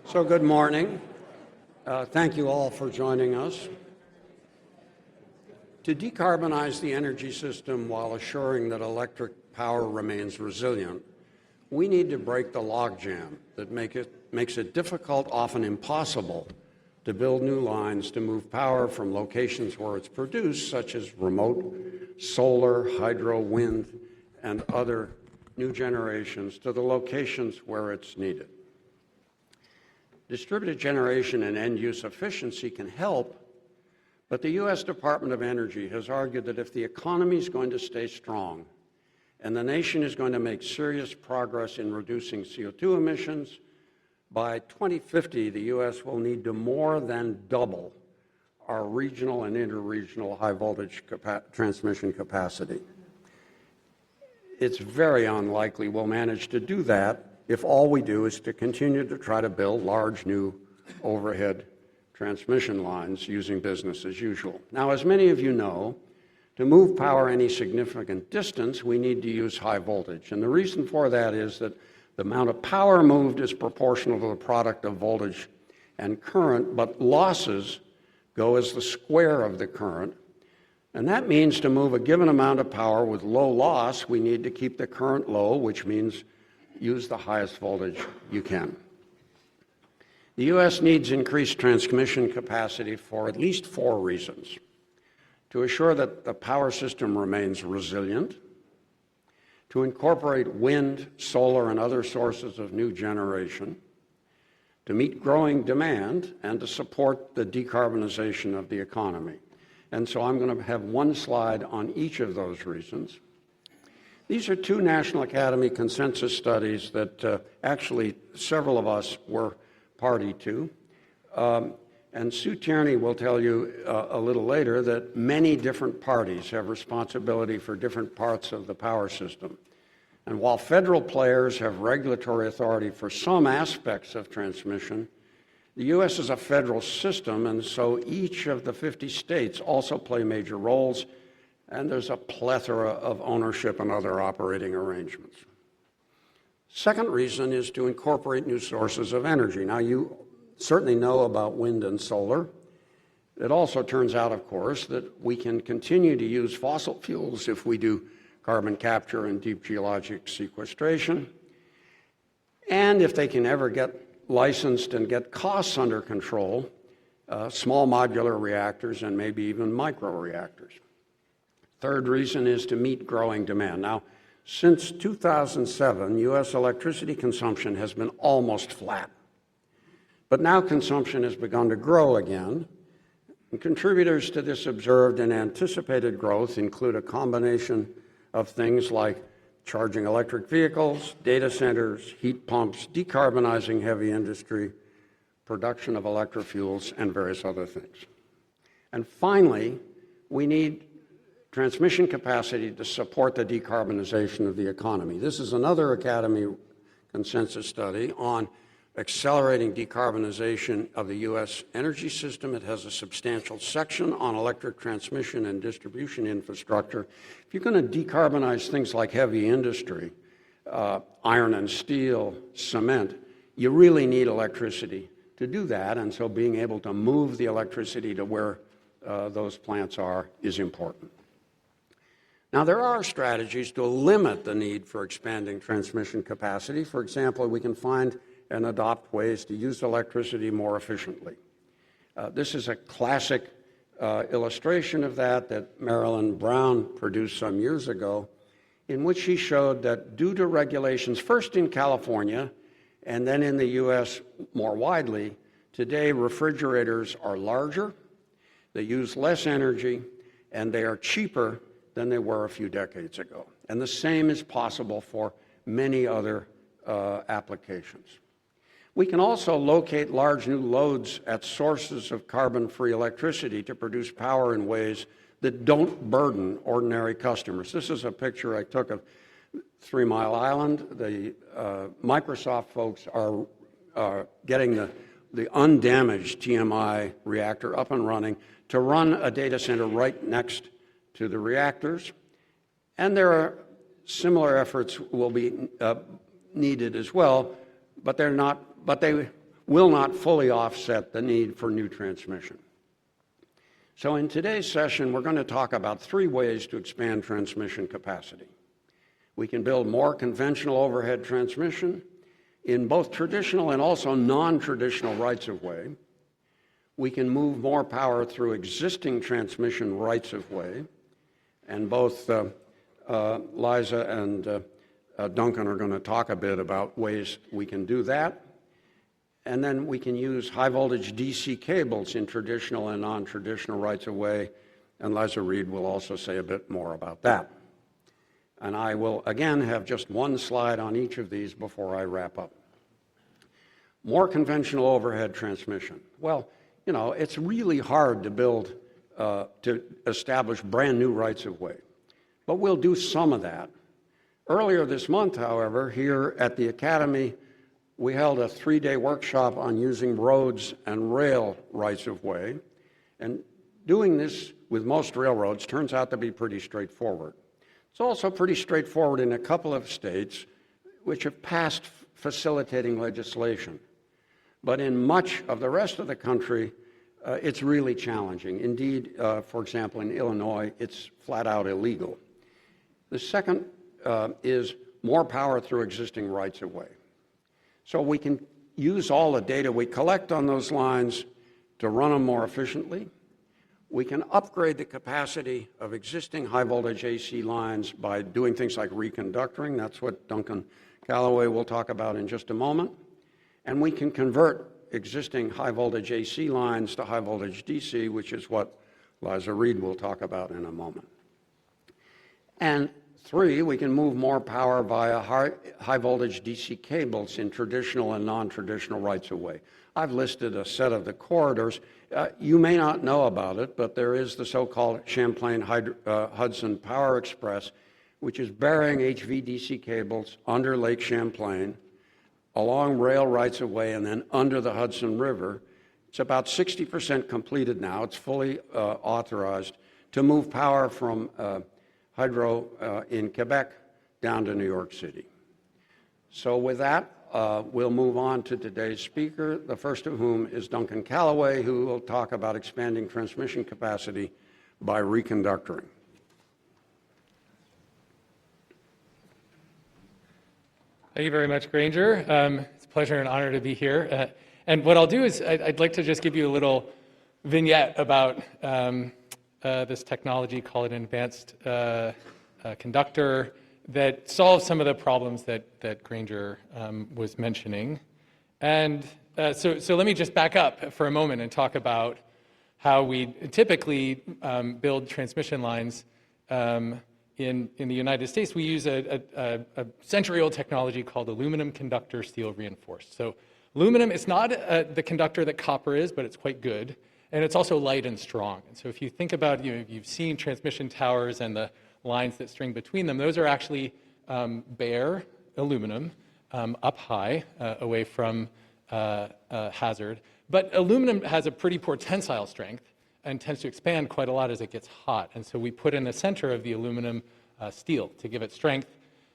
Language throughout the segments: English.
So good morning. Thank you all for joining us. To decarbonize the energy system while assuring that electric power remains resilient, we need to break the logjam that makes it difficult, often impossible, to build new lines to move power from locations where it's produced, such as remote solar, hydro, wind, and other new generations, to the locations where it's needed. Distributed generation and end-use efficiency can help, but the U.S. Department of Energy has argued that if the economy is going to stay strong and the nation is going to make serious progress in reducing CO2 emissions, by 2050, the U.S. will need to more than double our regional and interregional high-voltage transmission capacity. It's very unlikely we'll manage to do that if all we do is to continue to try to build large new overhead transmission lines using business as usual. Now, as many of you know, to move power any significant distance, we need to use high voltage. And the reason for that is that the amount of power moved is proportional to the product of voltage and current, but losses go as the square of the current. And that means to move a given amount of power with low loss, we need to keep the current low, which means use the highest voltage you can. The U.S. needs increased transmission capacity for at least 4 reasons: to assure that the power system remains resilient, to incorporate wind, solar, and other sources of new generation, to meet growing demand, and to support the decarbonization of the economy. And so I'm going to have one slide on each of those reasons. These are 2 National Academy consensus studies that actually several of us were party to. And Sue Tierney will tell you a little later that many different parties have responsibility for different parts of the power system. And while federal players have regulatory authority for some aspects of transmission, the U.S. is a federal system, and so each of the 50 states also play major roles, and there's a plethora of ownership and other operating arrangements. Second reason is to incorporate new sources of energy. Now, you certainly know about wind and solar. It also turns out, of course, that we can continue to use fossil fuels if we do carbon capture and deep geologic sequestration, and if they can ever get licensed and get costs under control, small modular reactors and maybe even microreactors. Third reason is to meet growing demand. Now, since 2007, U.S. electricity consumption has been almost flat. But now consumption has begun to grow again. And contributors to this observed and anticipated growth include a combination of things like charging electric vehicles, data centers, heat pumps, decarbonizing heavy industry, production of electrofuels, and various other things. And finally, we need transmission capacity to support the decarbonization of the economy. This is another Academy consensus study on accelerating decarbonization of the U.S. energy system. It has a substantial section on electric transmission and distribution infrastructure. If you're going to decarbonize things like heavy industry, iron and steel, cement, you really need electricity to do that, and so being able to move the electricity to where those plants are is important. Now, there are strategies to limit the need for expanding transmission capacity. For example, we can find and adopt ways to use electricity more efficiently. This is a classic illustration of that Marilyn Brown produced some years ago, in which she showed that due to regulations, first in California and then in the U.S. more widely, today refrigerators are larger, they use less energy, and they are cheaper than they were a few decades ago. And the same is possible for many other applications. We can also locate large new loads at sources of carbon-free electricity to produce power in ways that don't burden ordinary customers. This is a picture I took of 3 Mile Island. The Microsoft folks are getting the undamaged TMI reactor up and running to run a data center right next to the reactors. And there are similar efforts will be needed as well, but they will not fully offset the need for new transmission. So in today's session, we're going to talk about 3 ways to expand transmission capacity. We can build more conventional overhead transmission in both traditional and also non-traditional rights-of-way. We can move more power through existing transmission rights-of-way, and both Liza and Duncan are going to talk a bit about ways we can do that. And then we can use high-voltage DC cables in traditional and non-traditional rights-of-way, and Liza Reed will also say a bit more about that. And I will, again, have just one slide on each of these before I wrap up. More conventional overhead transmission. Well, you know, it's really hard to build, to establish brand new rights-of-way, but we'll do some of that. Earlier this month, however, here at the Academy, we held a 3-day workshop on using roads and rail rights-of-way, and doing this with most railroads turns out to be pretty straightforward. It's also pretty straightforward in a couple of states which have passed facilitating legislation. But in much of the rest of the country, it's really challenging. Indeed, for example, in Illinois, it's flat out illegal. The second is more power through existing rights-of-way. So we can use all the data we collect on those lines to run them more efficiently. We can upgrade the capacity of existing high-voltage AC lines by doing things like reconductoring. That's what Duncan Callaway will talk about in just a moment. And we can convert existing high-voltage AC lines to high-voltage DC, which is what Liza Reed will talk about in a moment. And 3, we can move more power via high-voltage DC cables in traditional and non-traditional rights-of-way. I've listed a set of the corridors. You may not know about it, but there is the so-called Champlain-Hudson Power Express, which is burying HVDC cables under Lake Champlain, along rail rights-of-way, and then under the Hudson River. It's about 60% completed now. It's fully authorized to move power from hydro in Quebec down to New York City. So with that, we'll move on to today's speaker, the first of whom is Duncan Callaway, who will talk about expanding transmission capacity by reconductoring. Thank you very much, Granger. It's a pleasure and honor to be here. And what I'll do is I'd like to just give you a little vignette about this technology, call it an advanced conductor, that solves some of the problems that Granger was mentioning. And so let me just back up for a moment and talk about how we typically build transmission lines in the United States. We use a century-old technology called aluminum conductor steel reinforced. So aluminum is not the conductor that copper is, but it's quite good. And it's also light and strong. And so if you think about, you've seen transmission towers and the lines that string between them, those are actually bare aluminum up high, away from hazard. But aluminum has a pretty poor tensile strength and tends to expand quite a lot as it gets hot. And so we put in the center of the aluminum steel to give it strength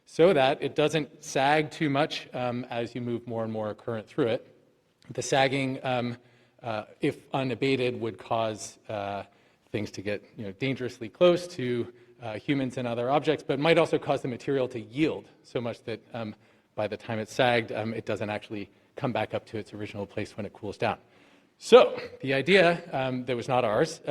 so that it doesn't sag too much as you move more and more current through it. The sagging, if unabated, would cause things to get dangerously close to humans and other objects, but might also cause the material to yield so much that by the time it's sagged, it doesn't actually come back up to its original place when it cools down. So the idea that was not ours,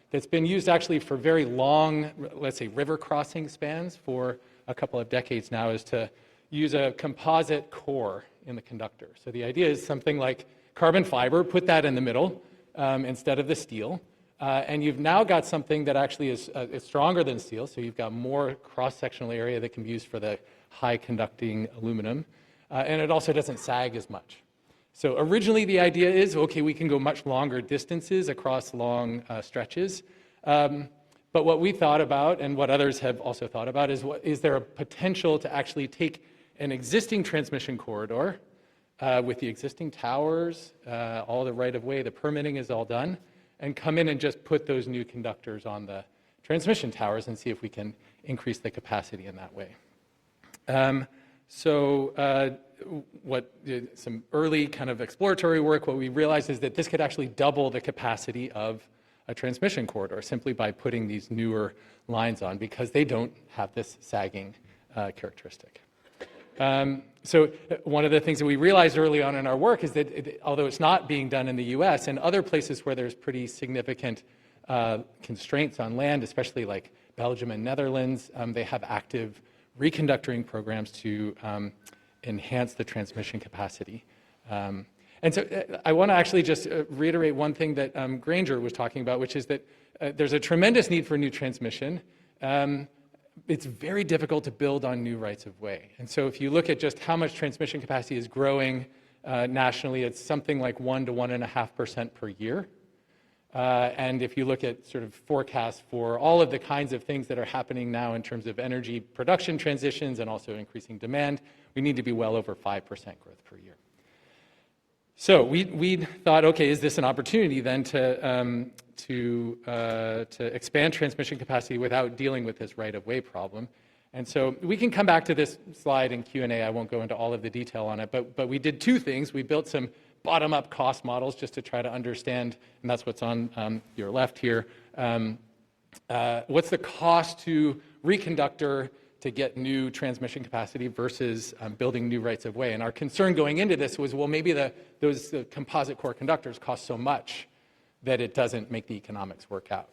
that's been used actually for very long, let's say, river crossing spans for a couple of decades now, is to use a composite core in the conductor. So the idea is something like carbon fiber, put that in the middle instead of the steel. And you've now got something that actually is stronger than steel, so you've got more cross-sectional area that can be used for the high-conducting aluminum. And it also doesn't sag as much. So originally the idea is, okay, we can go much longer distances across long stretches. But what we thought about, and what others have also thought about, is there a potential to actually take an existing transmission corridor with the existing towers, all the right-of-way, the permitting is all done, and come in and just put those new conductors on the transmission towers and see if we can increase the capacity in that way. Some early kind of exploratory work, what we realized is that this could actually double the capacity of a transmission corridor simply by putting these newer lines on, because they don't have this sagging characteristic. So one of the things that we realized early on in our work is that although it's not being done in the US and other places where there's pretty significant constraints on land, especially like Belgium and Netherlands, they have active reconductoring programs to enhance the transmission capacity. And so I want to actually just reiterate one thing that Granger was talking about, which is that there's a tremendous need for new transmission. It's very difficult to build on new rights of way. And so if you look at just how much transmission capacity is growing nationally, it's something like 1 to 1.5% per year. And if you look at sort of forecasts for all of the kinds of things that are happening now in terms of energy production transitions and also increasing demand, we need to be well over 5% growth per year. So we thought, okay, is this an opportunity then to expand transmission capacity without dealing with this right-of-way problem? And so we can come back to this slide in Q&A. I won't go into all of the detail on it, but we did two things. We built some bottom-up cost models just to try to understand, and that's what's on your left here. What's the cost to reconductor to get new transmission capacity versus building new rights of way? And our concern going into this was, well, maybe those composite core conductors cost so much that it doesn't make the economics work out.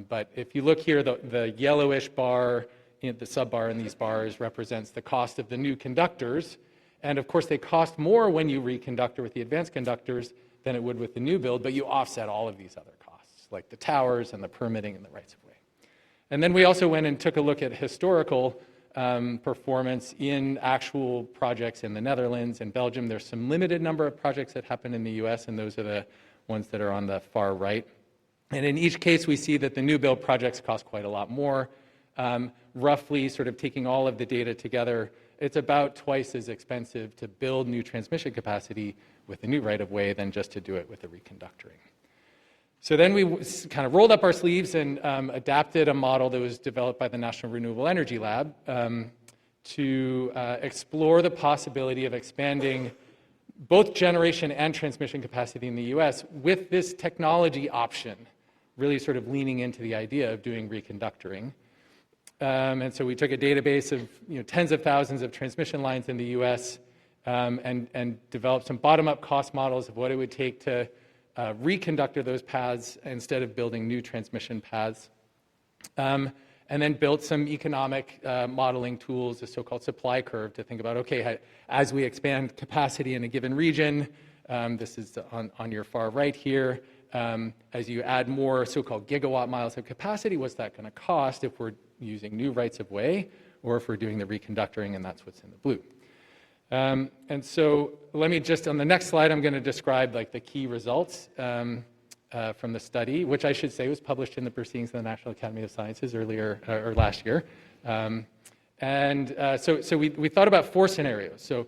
But if you look here, the yellowish bar, the sub-bar in these bars represents the cost of the new conductors. And of course, they cost more when you reconductor with the advanced conductors than it would with the new build, but you offset all of these other costs, like the towers and the permitting and the rights of way. And then we also went and took a look at historical performance in actual projects in the Netherlands and Belgium. There's some limited number of projects that happen in the US, and those are the ones that are on the far right. And in each case, we see that the new build projects cost quite a lot more. Roughly, sort of taking all of the data together, it's about twice as expensive to build new transmission capacity with a new right-of-way than just to do it with the reconductoring. So then we kind of rolled up our sleeves and adapted a model that was developed by the National Renewable Energy Lab to explore the possibility of expanding both generation and transmission capacity in the US with this technology option, really sort of leaning into the idea of doing reconductoring. And so we took a database of tens of thousands of transmission lines in the US and developed some bottom-up cost models of what it would take to reconductor those paths instead of building new transmission paths. And then built some economic modeling tools, a so-called supply curve, to think about, okay, as we expand capacity in a given region, this is on your far right here, as you add more so-called gigawatt miles of capacity, what's that going to cost if we're using new rights of way, or if we're doing the reconductoring, and that's what's in the blue. And so let me just, on the next slide, I'm going to describe like the key results from the study, which I should say was published in the Proceedings of the National Academy of Sciences earlier, or last year. So we thought about four scenarios. So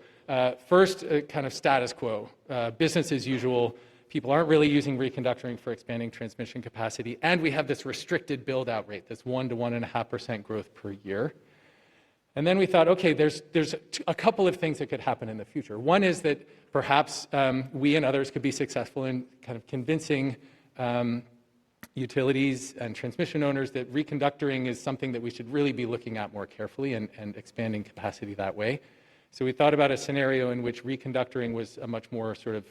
first, kind of status quo, business as usual. People aren't really using reconductoring for expanding transmission capacity, and we have this restricted build-out rate, this 1 to 1.5% growth per year. And then we thought, okay, there's a couple of things that could happen in the future. One is that perhaps we and others could be successful in kind of convincing utilities and transmission owners that reconductoring is something that we should really be looking at more carefully and expanding capacity that way. So we thought about a scenario in which reconductoring was a much more sort of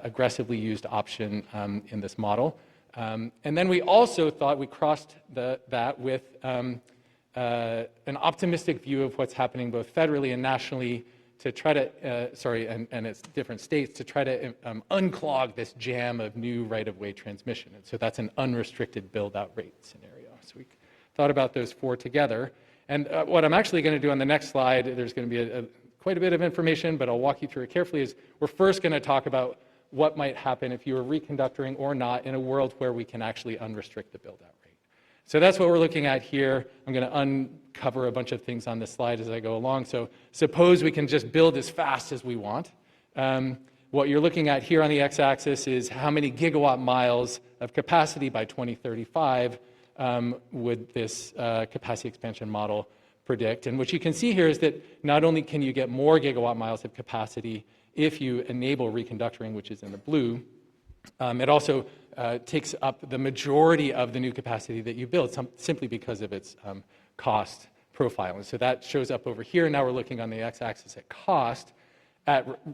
aggressively used option in this model. And then we also thought we crossed that with an optimistic view of what's happening both federally and nationally to try to, and it's different states, to try to unclog this jam of new right-of-way transmission. And so that's an unrestricted build-out rate scenario. So we thought about those four together. And what I'm actually going to do on the next slide, there's going to be quite a bit of information, but I'll walk you through it carefully, is we're first going to talk about what might happen if you were reconductoring or not in a world where we can actually unrestrict the build-out rate. So that's what we're looking at here. I'm going to uncover a bunch of things on this slide as I go along. So suppose we can just build as fast as we want. What you're looking at here on the x-axis is how many gigawatt miles of capacity by 2035 would this capacity expansion model predict. And what you can see here is that not only can you get more gigawatt miles of capacity if you enable reconductoring, which is in the blue, it also takes up the majority of the new capacity that you build, simply because of its cost profile. And so that shows up over here. Now we're looking on the x-axis at cost.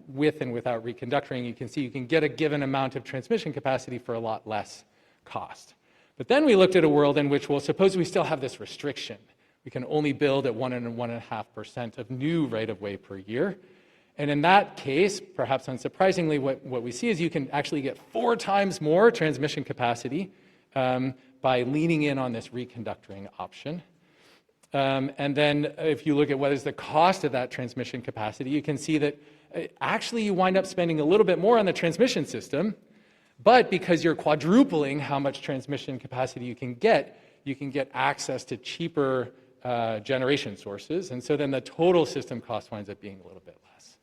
With and without reconductoring, you can see you can get a given amount of transmission capacity for a lot less cost. But then we looked at a world in which, well, suppose we still have this restriction. We can only build at 1 and 1.5% of new right-of-way per year. And in that case, perhaps unsurprisingly, what we see is you can actually get 4 times more transmission capacity by leaning in on this reconductoring option. And then if you look at what is the cost of that transmission capacity, you can see that actually you wind up spending a little bit more on the transmission system, but because you're quadrupling how much transmission capacity you can get access to cheaper generation sources. And so then the total system cost winds up being a little bit less.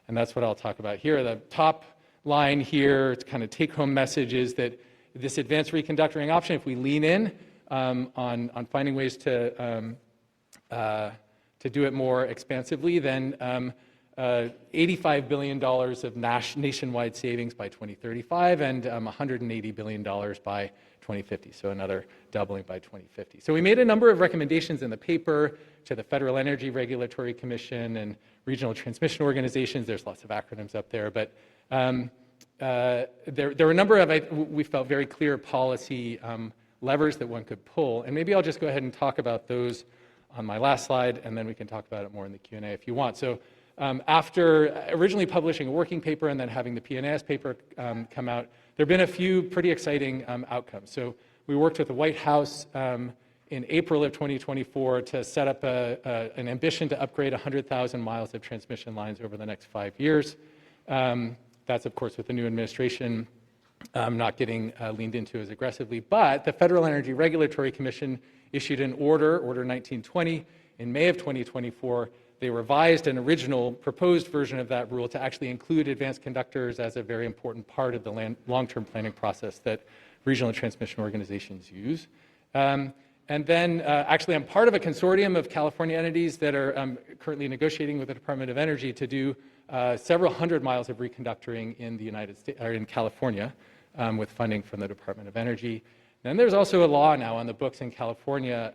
And that's what I'll talk about here. The top line here, it's kind of take-home message is that this advanced reconductoring option, if we lean in on finding ways to do it more expansively, then $85 billion of nationwide savings by 2035 and $180 billion by 2050, so another doubling by 2050. So we made a number of recommendations in the paper to the Federal Energy Regulatory Commission and regional transmission organizations. There's lots of acronyms up there, but there were a number of, we felt, very clear policy levers that one could pull. And maybe I'll just go ahead and talk about those on my last slide, and then we can talk about it more in the Q&A if you want. So after originally publishing a working paper and then having the PNAS paper come out, there have been a few pretty exciting outcomes. So we worked with the White House in April of 2024 to set up an ambition to upgrade 100,000 miles of transmission lines over the next 5 years. That's, of course, with the new administration not getting leaned into as aggressively. But the Federal Energy Regulatory Commission issued an order 1920, in May of 2024. They revised an original proposed version of that rule to actually include advanced conductors as a very important part of the long-term planning process that regional transmission organizations use. And then actually I'm part of a consortium of California entities that are currently negotiating with the Department of Energy to do several hundred miles of reconductoring in the United States, or in California, with funding from the Department of Energy. And there's also a law now on the books in California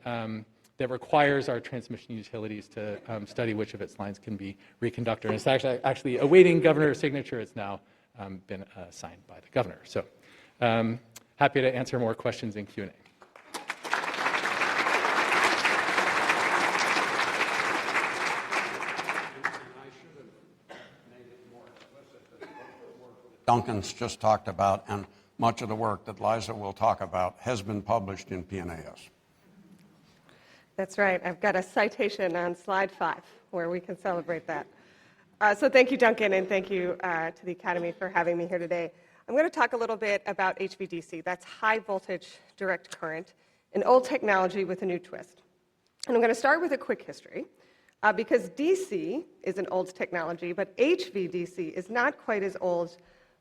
that requires our transmission utilities to study which of its lines can be reconductored. And it's actually awaiting governor's signature. It's now been signed by the governor. So happy to answer more questions in Q&A. Duncan's just talked about, and much of the work that Liza will talk about has been published in PNAS. That's right. I've got a citation on slide 5 where we can celebrate that. So thank you, Duncan, and thank you to the Academy for having me here today. I'm going to talk a little bit about HVDC. That's high voltage direct current, an old technology with a new twist. And I'm going to start with a quick history because DC is an old technology, but HVDC is not quite as old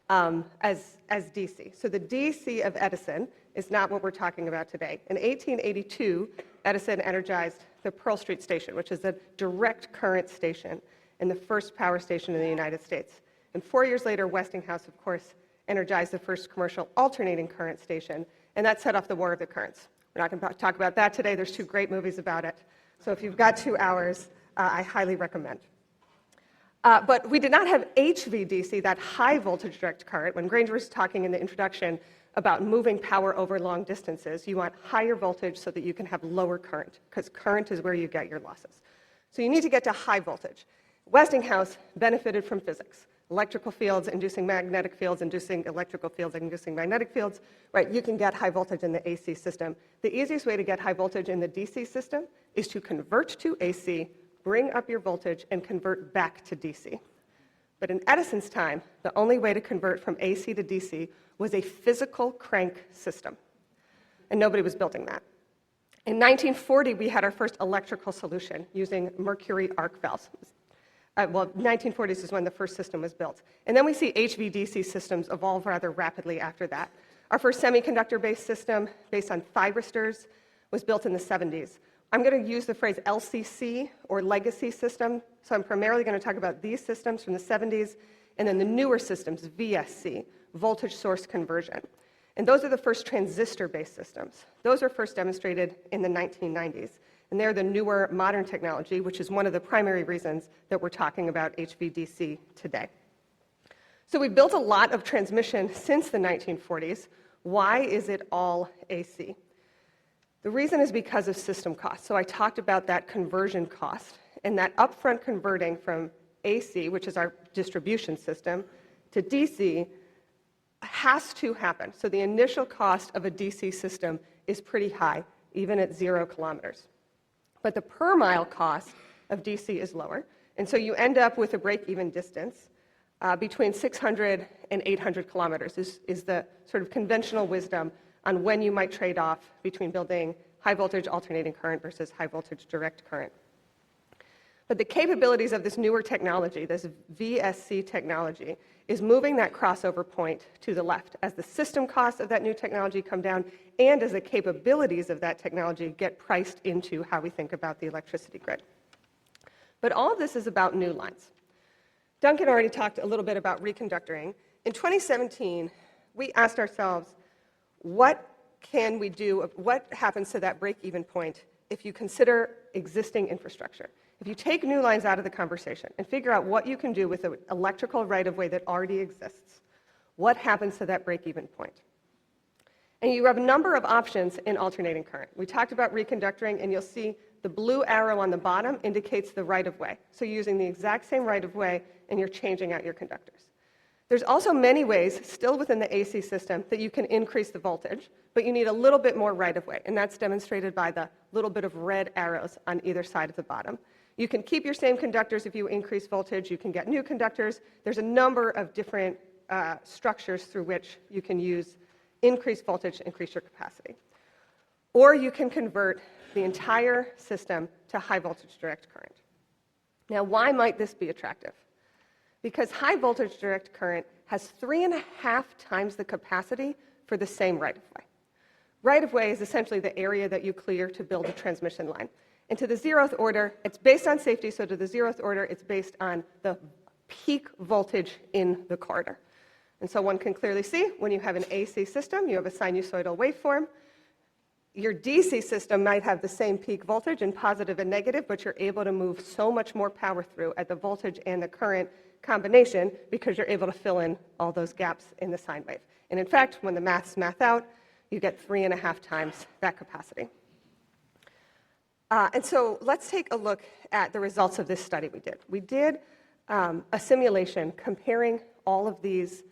as DC. So the DC of Edison is not what we're talking about today. In 1882, Edison energized the Pearl Street Station, which is a direct current station and the first power station in the United States. And 4 years later, Westinghouse, of course, energized the first commercial alternating current station, and that set off the War of the Currents. We're not going to talk about that today. There's 2 great movies about it. So if you've got 2 hours, I highly recommend. But we did not have HVDC, that high voltage direct current. When Granger was talking in the introduction about moving power over long distances, you want higher voltage so that you can have lower current, because current is where you get your losses. So you need to get to high voltage. Westinghouse benefited from physics. Electrical fields inducing magnetic fields, inducing electrical fields, inducing magnetic fields, right? You can get high voltage in the AC system. The easiest way to get high voltage in the DC system is to convert to AC, bring up your voltage, and convert back to DC. But in Edison's time, the only way to convert from AC to DC was a physical crank system, and nobody was building that. In 1940, we had our first electrical solution using mercury arc valves. 1940s is when the first system was built. And then we see HVDC systems evolve rather rapidly after that. Our first semiconductor-based system, based on thyristors, was built in the 70s. I'm going to use the phrase LCC, or legacy system, so I'm primarily going to talk about these systems from the 70s, and then the newer systems, VSC, voltage source conversion. And those are the first transistor-based systems. Those were first demonstrated in the 1990s, and they're the newer modern technology, which is one of the primary reasons that we're talking about HVDC today. So we've built a lot of transmission since the 1940s. Why is it all AC? The reason is because of system cost. So I talked about that conversion cost, and that upfront converting from AC, which is our distribution system, to DC has to happen. So the initial cost of a DC system is pretty high, even at 0 kilometers. But the per mile cost of DC is lower, and so you end up with a break-even distance between 600 and 800 kilometers is the sort of conventional wisdom on when you might trade off between building high voltage alternating current versus high voltage direct current. But the capabilities of this newer technology, this VSC technology, is moving that crossover point to the left as the system costs of that new technology come down and as the capabilities of that technology get priced into how we think about the electricity grid. But all of this is about new lines. Duncan already talked a little bit about reconductoring. In 2017, we asked ourselves, what can we do, what happens to that break-even point if you consider existing infrastructure? If you take new lines out of the conversation and figure out what you can do with the electrical right-of-way that already exists, what happens to that break-even point? And you have a number of options in alternating current. We talked about reconductoring, and you'll see the blue arrow on the bottom indicates the right-of-way. So you're using the exact same right-of-way, and you're changing out your conductors. There's also many ways, still within the AC system, that you can increase the voltage, but you need a little bit more right-of-way, and that's demonstrated by the little bit of red arrows on either side of the bottom. You can keep your same conductors if you increase voltage. You can get new conductors. There's a number of different structures through which you can use increased voltage to increase your capacity. Or you can convert the entire system to high voltage direct current. Now, why might this be attractive? Because high voltage direct current has 3.5 times the capacity for the same right-of-way. Right-of-way is essentially the area that you clear to build a transmission line. And to the 0th order, it's based on safety, so to the 0th order, it's based on the peak voltage in the corridor. And so one can clearly see when you have an AC system, you have a sinusoidal waveform. Your DC system might have the same peak voltage in positive and negative, but you're able to move so much more power through at the voltage and the current combination because you're able to fill in all those gaps in the sine wave. And in fact, when the maths math out, you get 3.5 times that capacity. And so let's take a look at the results of this study we did. We did a simulation comparing all of these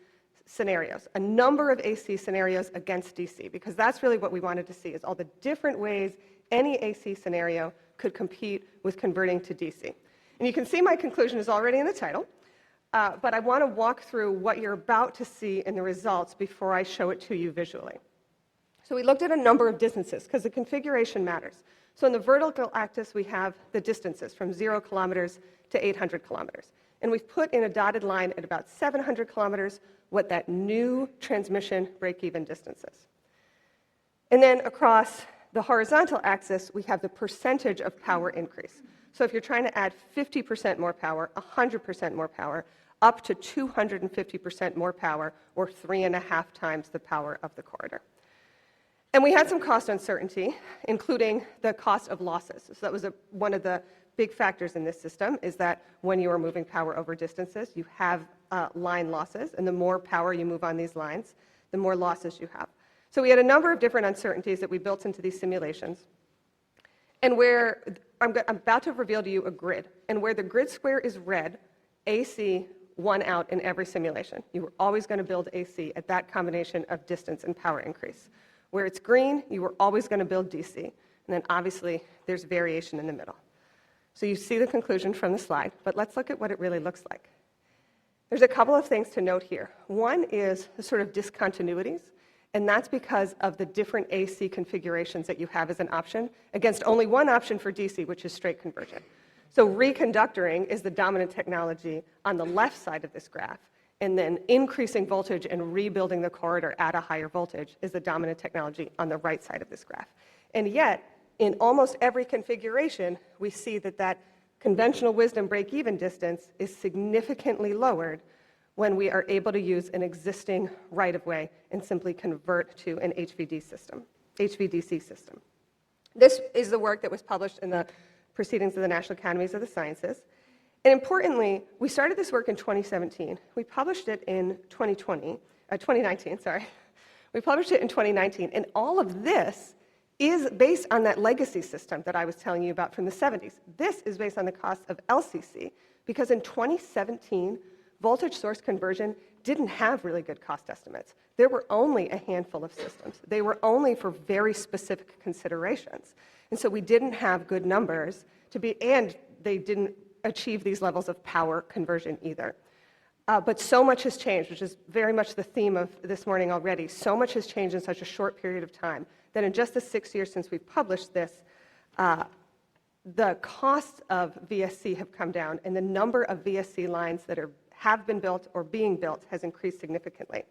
scenarios, a number of AC scenarios against DC, because that's really what we wanted to see, is all the different ways any AC scenario could compete with converting to DC. And you can see my conclusion is already in the title, but I want to walk through what you're about to see in the results before I show it to you visually. So we looked at a number of distances, because the configuration matters. So in the vertical axis, we have the distances from 0 kilometers to 800 kilometers. And we've put in a dotted line at about 700 kilometers what that new transmission break-even distance is. And then across the horizontal axis, we have the percentage of power increase. So if you're trying to add 50% more power, 100% more power, up to 250% more power, or 3.5 times the power of the corridor. And we had some cost uncertainty, including the cost of losses. So that was one of the big factors in this system, is that when you are moving power over distances, you have line losses, and the more power you move on these lines, the more losses you have. So we had a number of different uncertainties that we built into these simulations. And where I'm about to reveal to you a grid, and where the grid square is red, AC won out in every simulation. You were always going to build AC at that combination of distance and power increase. Where it's green, you were always going to build DC. And then obviously, there's variation in the middle. So you see the conclusion from the slide, but let's look at what it really looks like. There's a couple of things to note here. One is the sort of discontinuities, and that's because of the different AC configurations that you have as an option against only one option for DC, which is straight conversion. So reconductoring is the dominant technology on the left side of this graph, and then increasing voltage and rebuilding the corridor at a higher voltage is the dominant technology on the right side of this graph. And yet, in almost every configuration, we see that that conventional wisdom break-even distance is significantly lowered when we are able to use an existing right-of-way and simply convert to an HVDC system. This is the work that was published in the Proceedings of the National Academies of the Sciences. And importantly, we started this work in 2017. We published it in 2019, sorry. We published it in 2019, and all of this is based on that legacy system that I was telling you about from the 70s. This is based on the cost of LCC, because in 2017, voltage source conversion didn't have really good cost estimates. There were only a handful of systems. They were only for very specific considerations. And so we didn't have good numbers and they didn't achieve these levels of power conversion either. But so much has changed, which is very much the theme of this morning already. So much has changed in such a short period of time that in just the 6 years since we've published this, the costs of VSC have come down, and the number of VSC lines that have been built or being built has increased significantly.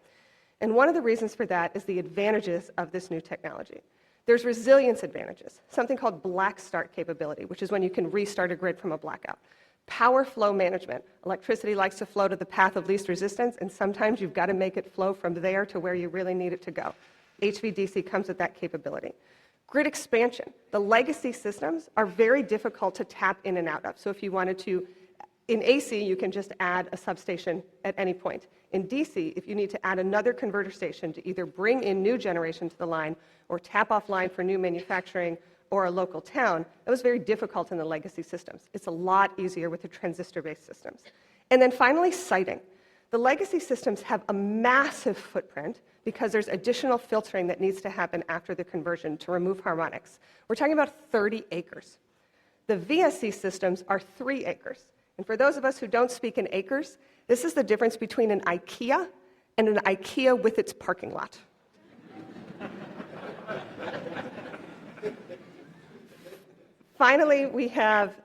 And one of the reasons for that is the advantages of this new technology. There's resilience advantages, something called black start capability, which is when you can restart a grid from a blackout. Power flow management. Electricity likes to flow to the path of least resistance, and sometimes you've got to make it flow from there to where you really need it to go. HVDC comes with that capability. Grid expansion. The legacy systems are very difficult to tap in and out of. So if you wanted to, in AC, you can just add a substation at any point. In DC, if you need to add another converter station to either bring in new generation to the line or tap offline for new manufacturing or a local town, that was very difficult in the legacy systems. It's a lot easier with the transistor-based systems. And then finally, siting. The legacy systems have a massive footprint because there's additional filtering that needs to happen after the conversion to remove harmonics. We're talking about 30 acres. The VSC systems are 3 acres. And for those of us who don't speak in acres, this is the difference between an IKEA and an IKEA with its parking lot. Finally, we have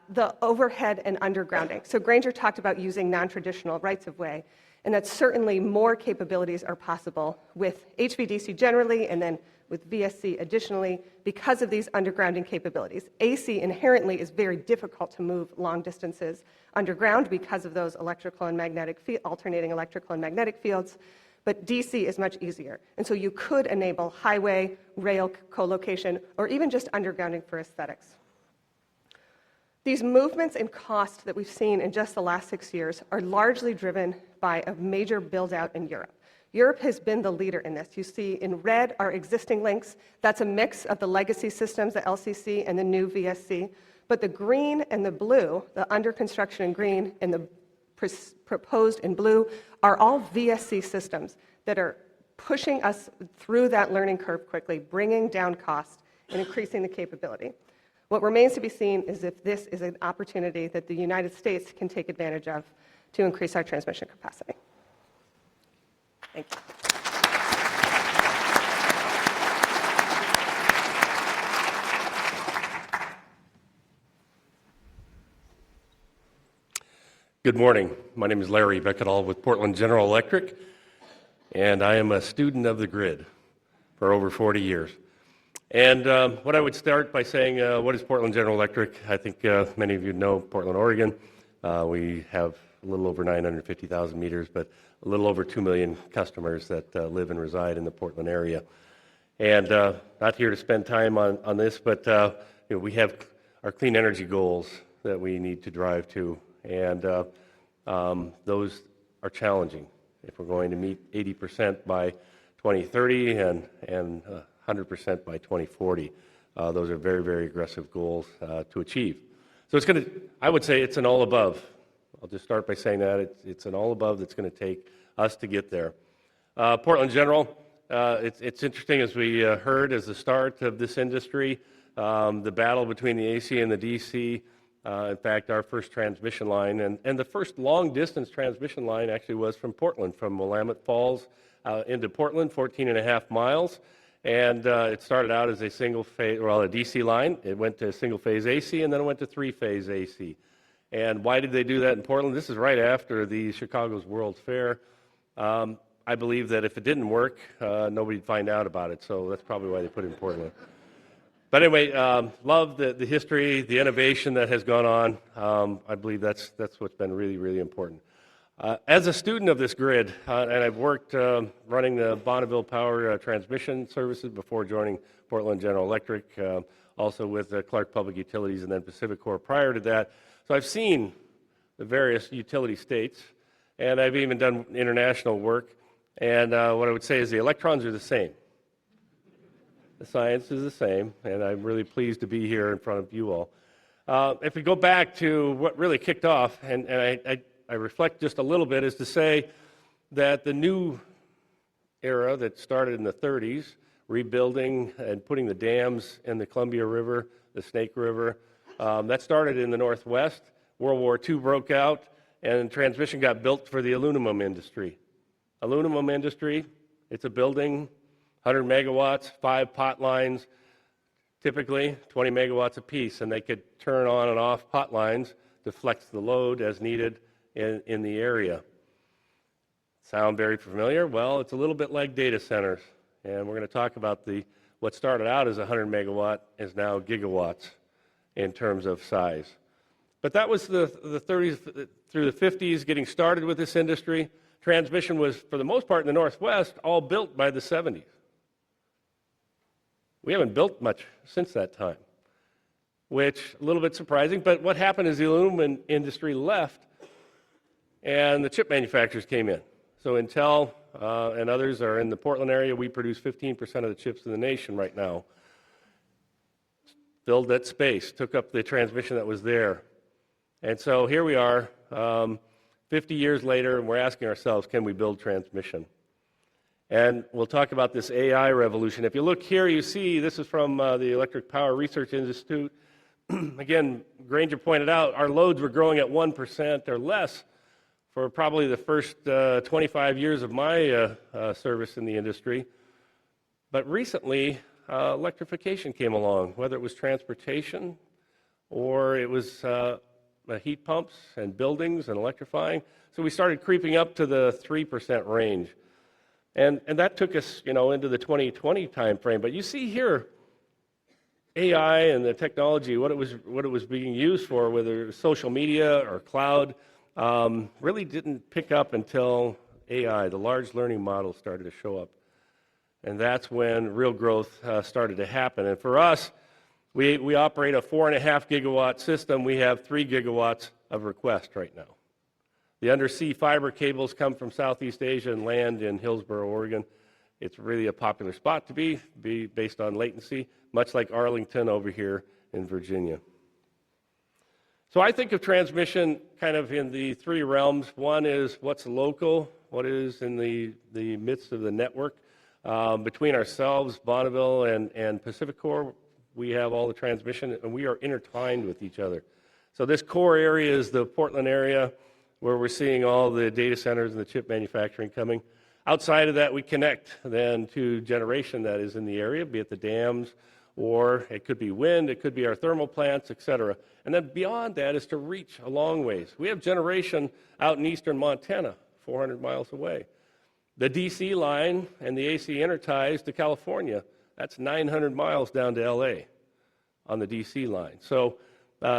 the overhead and undergrounding. So Granger talked about using non-traditional rights-of-way, and that certainly more capabilities are possible with HVDC generally and then with VSC additionally because of these undergrounding capabilities. AC inherently is very difficult to move long distances underground because of those electrical and magnetic alternating electrical and magnetic fields, but DC is much easier. And so you could enable highway, rail co-location, or even just undergrounding for aesthetics. These movements in cost that we've seen in just the last 6 years are largely driven by a major build-out in Europe. Europe has been the leader in this. You see in red are existing links. That's a mix of the legacy systems, the LCC, and the new VSC. But the green and the blue, the under construction in green and the proposed in blue, are all VSC systems that are pushing us through that learning curve quickly, bringing down cost and increasing the capability. What remains to be seen is if this is an opportunity that the United States can take advantage of to increase our transmission capacity. Thank you. Good morning. My name is Larry Becketall with Portland General Electric, and I am a student of the grid for over 40 years. And what I would start by saying, what is Portland General Electric? I think many of you know Portland, Oregon. We have a little over 950,000 meters, but a little over 2 million customers that live and reside in the Portland area. And not here to spend time on this, but we have our clean energy goals that we need to drive to. And those are challenging. If we're going to meet 80% by 2030 and 100% by 2040, those are very, very aggressive goals to achieve. So it's going to, I would say it's an all above. I'll just start by saying that it's an all above that's going to take us to get there. Portland General, it's interesting as we heard as the start of this industry, the battle between the AC and the DC. In fact, our first transmission line, and the first long-distance transmission line actually was from Portland, from Willamette Falls into Portland, 14.5 miles. And it started out as a single-phase, well, a DC line. It went to single-phase AC, and then it went to three-phase AC. And why did they do that in Portland? This is right after the Chicago's World's Fair. I believe that if it didn't work, nobody'd find out about it, so that's probably why they put it in Portland. But anyway, love the history, the innovation that has gone on. I believe that's what's been really, really important. As a student of this grid, and I've worked running the Bonneville Power Transmission Services before joining Portland General Electric, also with Clark Public Utilities and then PacifiCorp prior to that. So I've seen the various utility states, and I've even done international work. And what I would say is the electrons are the same. The science is the same, and I'm really pleased to be here in front of you all. If we go back to what really kicked off, and I reflect just a little bit, is to say that the new era that started in the 30s, rebuilding and putting the dams in the Columbia River, the Snake River, that started in the Northwest. World War II broke out, and transmission got built for the aluminum industry. Aluminum industry, it's a building, 100 megawatts, 5 pot lines, typically 20 megawatts apiece, and they could turn on and off pot lines to flex the load as needed in the area. Sound very familiar? Well, it's a little bit like data centers, and we're going to talk about what started out as 100 megawatt is now gigawatts in terms of size. But that was the 30s through the 50s, getting started with this industry. Transmission was, for the most part in the Northwest, all built by the 70s. We haven't built much since that time, which a little bit surprising. But what happened is the aluminum industry left, and the chip manufacturers came in. So Intel and others are in the Portland area. We produce 15% of the chips in the nation right now. Filled that space, took up the transmission that was there. And so here we are, 50 years later, and we're asking ourselves, can we build transmission? And we'll talk about this AI revolution. If you look here, you see this is from the Electric Power Research Institute. Again, Granger pointed out our loads were growing at 1% or less for probably the first 25 years of my service in the industry. But recently, electrification came along, whether it was transportation or it was heat pumps and buildings and electrifying. So we started creeping up to the 3% range. And that took us, into the 2020 timeframe. But you see here, AI and the technology, what it was being used for, whether it was social media or cloud, really didn't pick up until AI, the large learning model, started to show up. And that's when real growth started to happen. And for us, we operate a 4.5 gigawatt system. We have 3 gigawatts of request right now. The undersea fiber cables come from Southeast Asia and land in Hillsboro, Oregon. It's really a popular spot to be based on latency, much like Arlington over here in Virginia. So I think of transmission kind of in the 3 realms. One is what's local, what is in the midst of the network. Between ourselves, Bonneville, and PacifiCorp, we have all the transmission, and we are intertwined with each other. So this core area is the Portland area, where we're seeing all the data centers and the chip manufacturing coming. Outside of that, we connect then to generation that is in the area, be it the dams, or it could be wind, it could be our thermal plants, et cetera. And then beyond that is to reach a long ways. We have generation out in eastern Montana, 400 miles away. The DC line and the AC interties to California, that's 900 miles down to LA on the DC line. So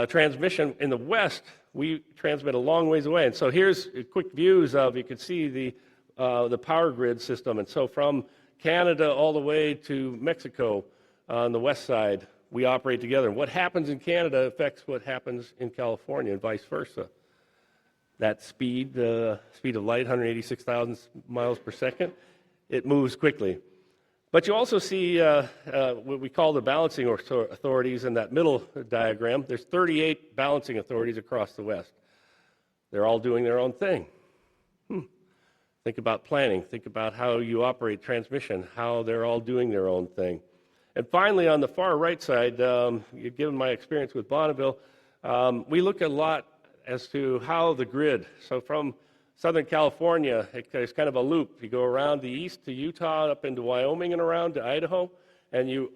transmission in the west, we transmit a long ways away. And so here's quick views of, you can see the power grid system. And so from Canada all the way to Mexico on the west side, we operate together. And what happens in Canada affects what happens in California and vice versa. That speed of light, 186,000 miles per second, it moves quickly. But you also see what we call the balancing authorities in that middle diagram. There's 38 balancing authorities across the West. They're all doing their own thing. Think about planning. Think about how you operate transmission, how they're all doing their own thing. And finally, on the far right side, given my experience with Bonneville, we look a lot as to how the grid, so from Southern California, it's kind of a loop. You go around the east to Utah, up into Wyoming and around to Idaho,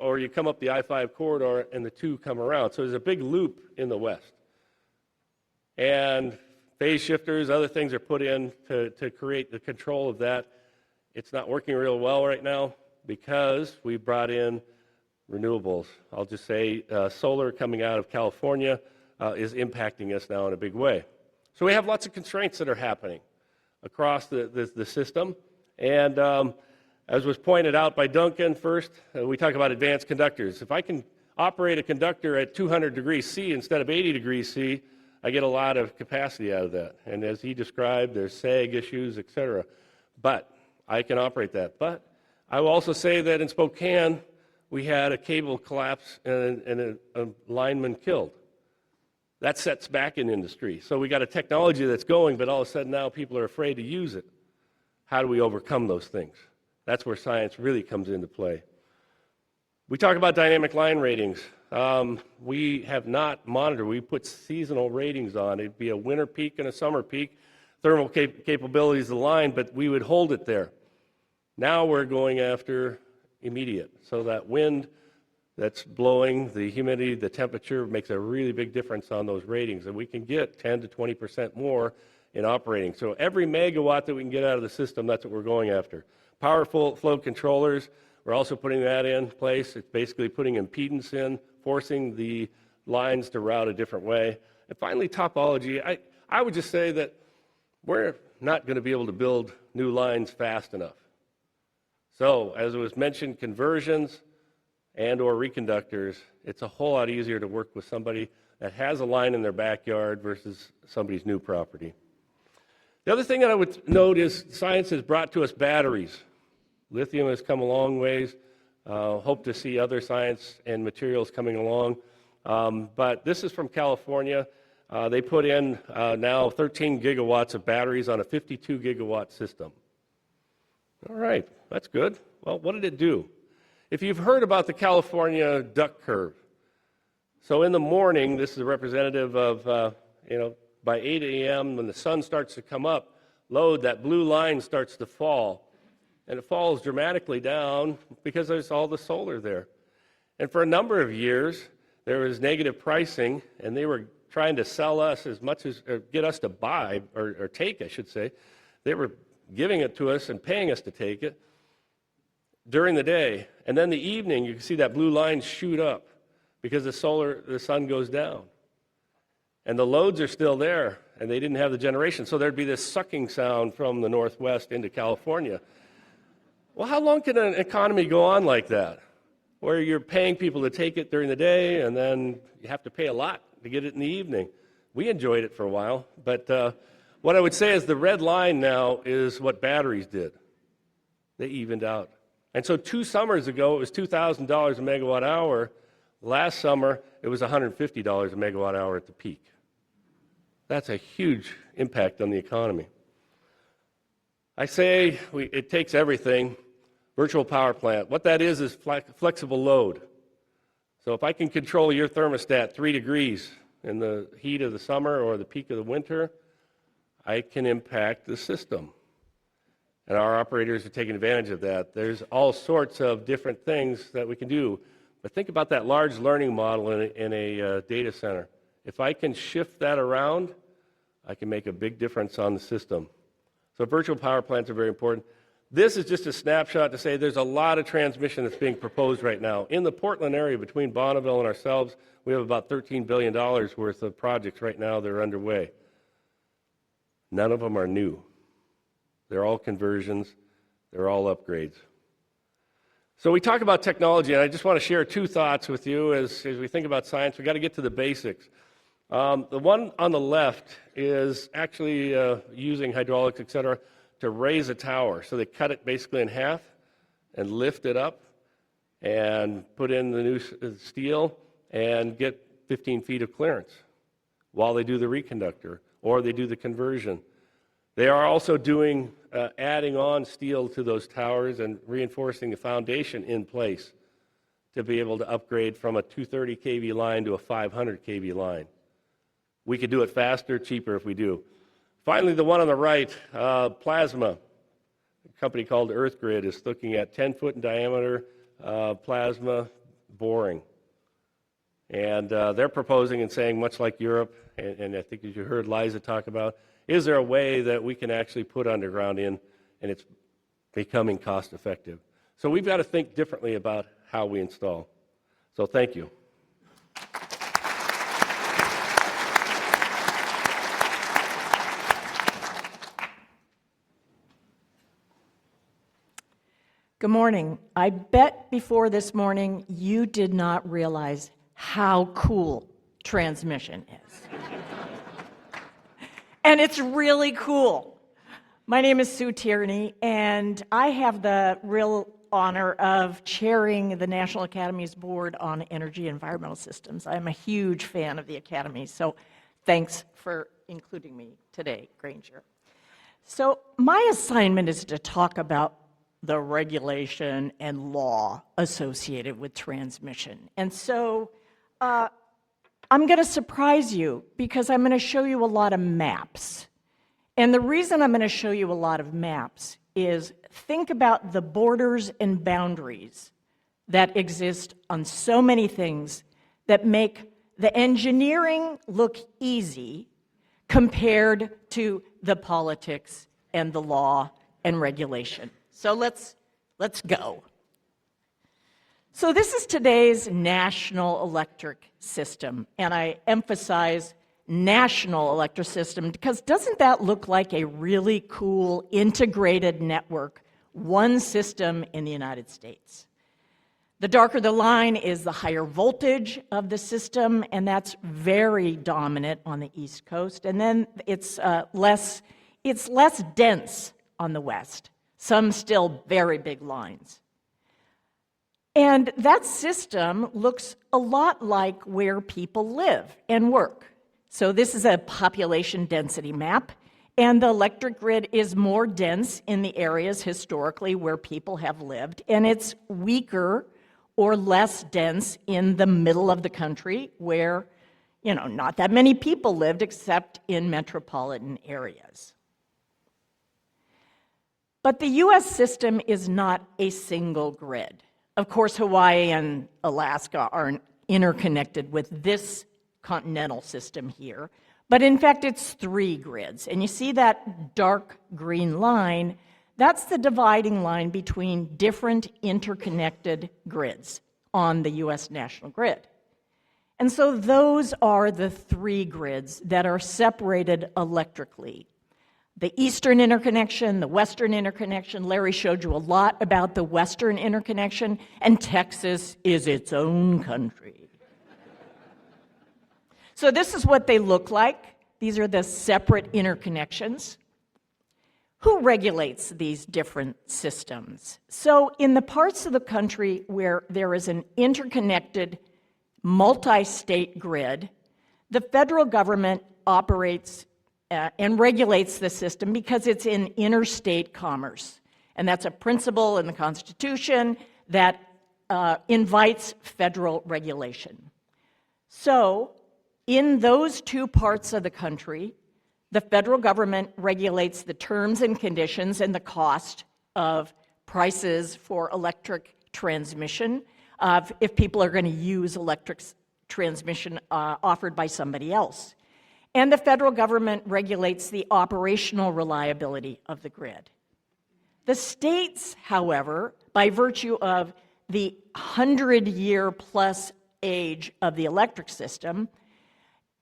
or you come up the I-5 corridor and the two come around. So there's a big loop in the west. And phase shifters, other things are put in to create the control of that. It's not working real well right now because we brought in renewables. I'll just say solar coming out of California is impacting us now in a big way. So we have lots of constraints that are happening across the system. And as was pointed out by Duncan first, we talk about advanced conductors. If I can operate a conductor at 200 degrees C instead of 80 degrees C, I get a lot of capacity out of that. And as he described, there's sag issues, et cetera. But I can operate that. But I will also say that in Spokane, we had a cable collapse and a lineman killed. That sets back in industry. So we got a technology that's going, but all of a sudden now people are afraid to use it. How do we overcome those things? That's where science really comes into play. We talk about dynamic line ratings. We have not monitored. We put seasonal ratings on. It'd be a winter peak and a summer peak, thermal capabilities of the line, but we would hold it there. Now we're going after immediate. So that wind that's blowing, the humidity, the temperature makes a really big difference on those ratings, and we can get 10 to 20% more in operating. So every megawatt that we can get out of the system, that's what we're going after. Powerful flow controllers, we're also putting that in place. It's basically putting impedance in, forcing the lines to route a different way. And finally, topology. I would just say that we're not going to be able to build new lines fast enough. So, as it was mentioned, conversions and or reconductors, it's a whole lot easier to work with somebody that has a line in their backyard versus somebody's new property. The other thing that I would note is science has brought to us batteries. Lithium has come a long ways. Hope to see other science and materials coming along. But this is from California. They put in now 13 gigawatts of batteries on a 52 gigawatt system. All right, that's good. Well, what did it do? If you've heard about the California duck curve, so in the morning, this is a representative of, by 8 a.m. when the sun starts to come up, load, that blue line starts to fall. And it falls dramatically down because there's all the solar there. And for a number of years, there was negative pricing, and they were trying to sell us as much as, or get us to buy, or take, I should say. They were giving it to us and paying us to take it during the day. And then the evening, you can see that blue line shoot up because the sun goes down. And the loads are still there, and they didn't have the generation. So there'd be this sucking sound from the Northwest into California. Well, how long can an economy go on like that, where you're paying people to take it during the day, and then you have to pay a lot to get it in the evening? We enjoyed it for a while, but what I would say is the red line now is what batteries did. They evened out. And so 2 summers ago, it was $2,000 a megawatt hour. Last summer, it was $150 a megawatt hour at the peak. That's a huge impact on the economy. I say it takes everything. Virtual power plant. What that is flexible load. So if I can control your thermostat 3 degrees in the heat of the summer or the peak of the winter, I can impact the system. And our operators are taking advantage of that. There's all sorts of different things that we can do. But think about that large learning model in a data center. If I can shift that around, I can make a big difference on the system. So virtual power plants are very important. This is just a snapshot to say there's a lot of transmission that's being proposed right now. In the Portland area, between Bonneville and ourselves, we have about $13 billion worth of projects right now that are underway. None of them are new. They're all conversions. They're all upgrades. So we talk about technology, and I just want to share 2 thoughts with you as we think about science. We've got to get to the basics. The one on the left is actually using hydraulics, et cetera, to raise a tower. So they cut it basically in half and lift it up and put in the new steel and get 15 feet of clearance while they do the reconductor or they do the conversion. They are also doing adding on steel to those towers and reinforcing the foundation in place to be able to upgrade from a 230 kV line to a 500 kV line. We could do it faster, cheaper if we do. Finally, the one on the right, plasma. A company called EarthGrid is looking at 10-foot in diameter plasma boring. And they're proposing and saying, much like Europe, and I think as you heard Liza talk about, is there a way that we can actually put underground in and it's becoming cost effective? So we've got to think differently about how we install. So thank you. Good morning. I bet before this morning you did not realize how cool transmission is. And it's really cool. My name is Sue Tierney, and I have the real honor of chairing the National Academy's Board on Energy and Environmental Systems. I'm a huge fan of the Academy, so thanks for including me today, Granger. So my assignment is to talk about the regulation and law associated with transmission. And so I'm going to surprise you because I'm going to show you a lot of maps. And the reason I'm going to show you a lot of maps is think about the borders and boundaries that exist on so many things that make the engineering look easy compared to the politics and the law and regulation. So let's go. So this is today's national electric system, and I emphasize national electric system because doesn't that look like a really cool integrated network, one system in the United States? The darker the line is the higher voltage of the system, and that's very dominant on the East Coast, and then it's less dense on the West. Some still very big lines. And that system looks a lot like where people live and work. So this is a population density map, and the electric grid is more dense in the areas historically where people have lived, and it's weaker or less dense in the middle of the country where, not that many people lived except in metropolitan areas. But the U.S. system is not a single grid. Of course, Hawaii and Alaska aren't interconnected with this continental system here, but in fact it's 3 grids. And you see that dark green line, that's the dividing line between different interconnected grids on the U.S. national grid. And so those are the 3 grids that are separated electrically. The Eastern interconnection, the Western interconnection. Larry showed you a lot about the Western interconnection, and Texas is its own country. So this is what they look like. These are the separate interconnections. Who regulates these different systems? So in the parts of the country where there is an interconnected multi-state grid, the federal government operates and regulates the system because it's in interstate commerce. And that's a principle in the Constitution that invites federal regulation. So in those 2 parts of the country, the federal government regulates the terms and conditions and the cost of prices for electric transmission if people are going to use electric transmission offered by somebody else. And the federal government regulates the operational reliability of the grid. The states, however, by virtue of the 100-year-plus age of the electric system,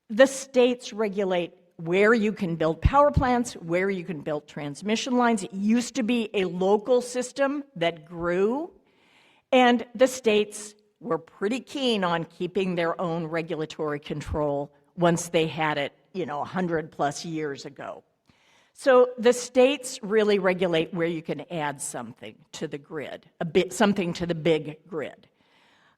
the states regulate where you can build power plants, where you can build transmission lines. It used to be a local system that grew, and the states were pretty keen on keeping their own regulatory control once they had it, 100-plus years ago. So the states really regulate where you can add something to the grid, something to the big grid.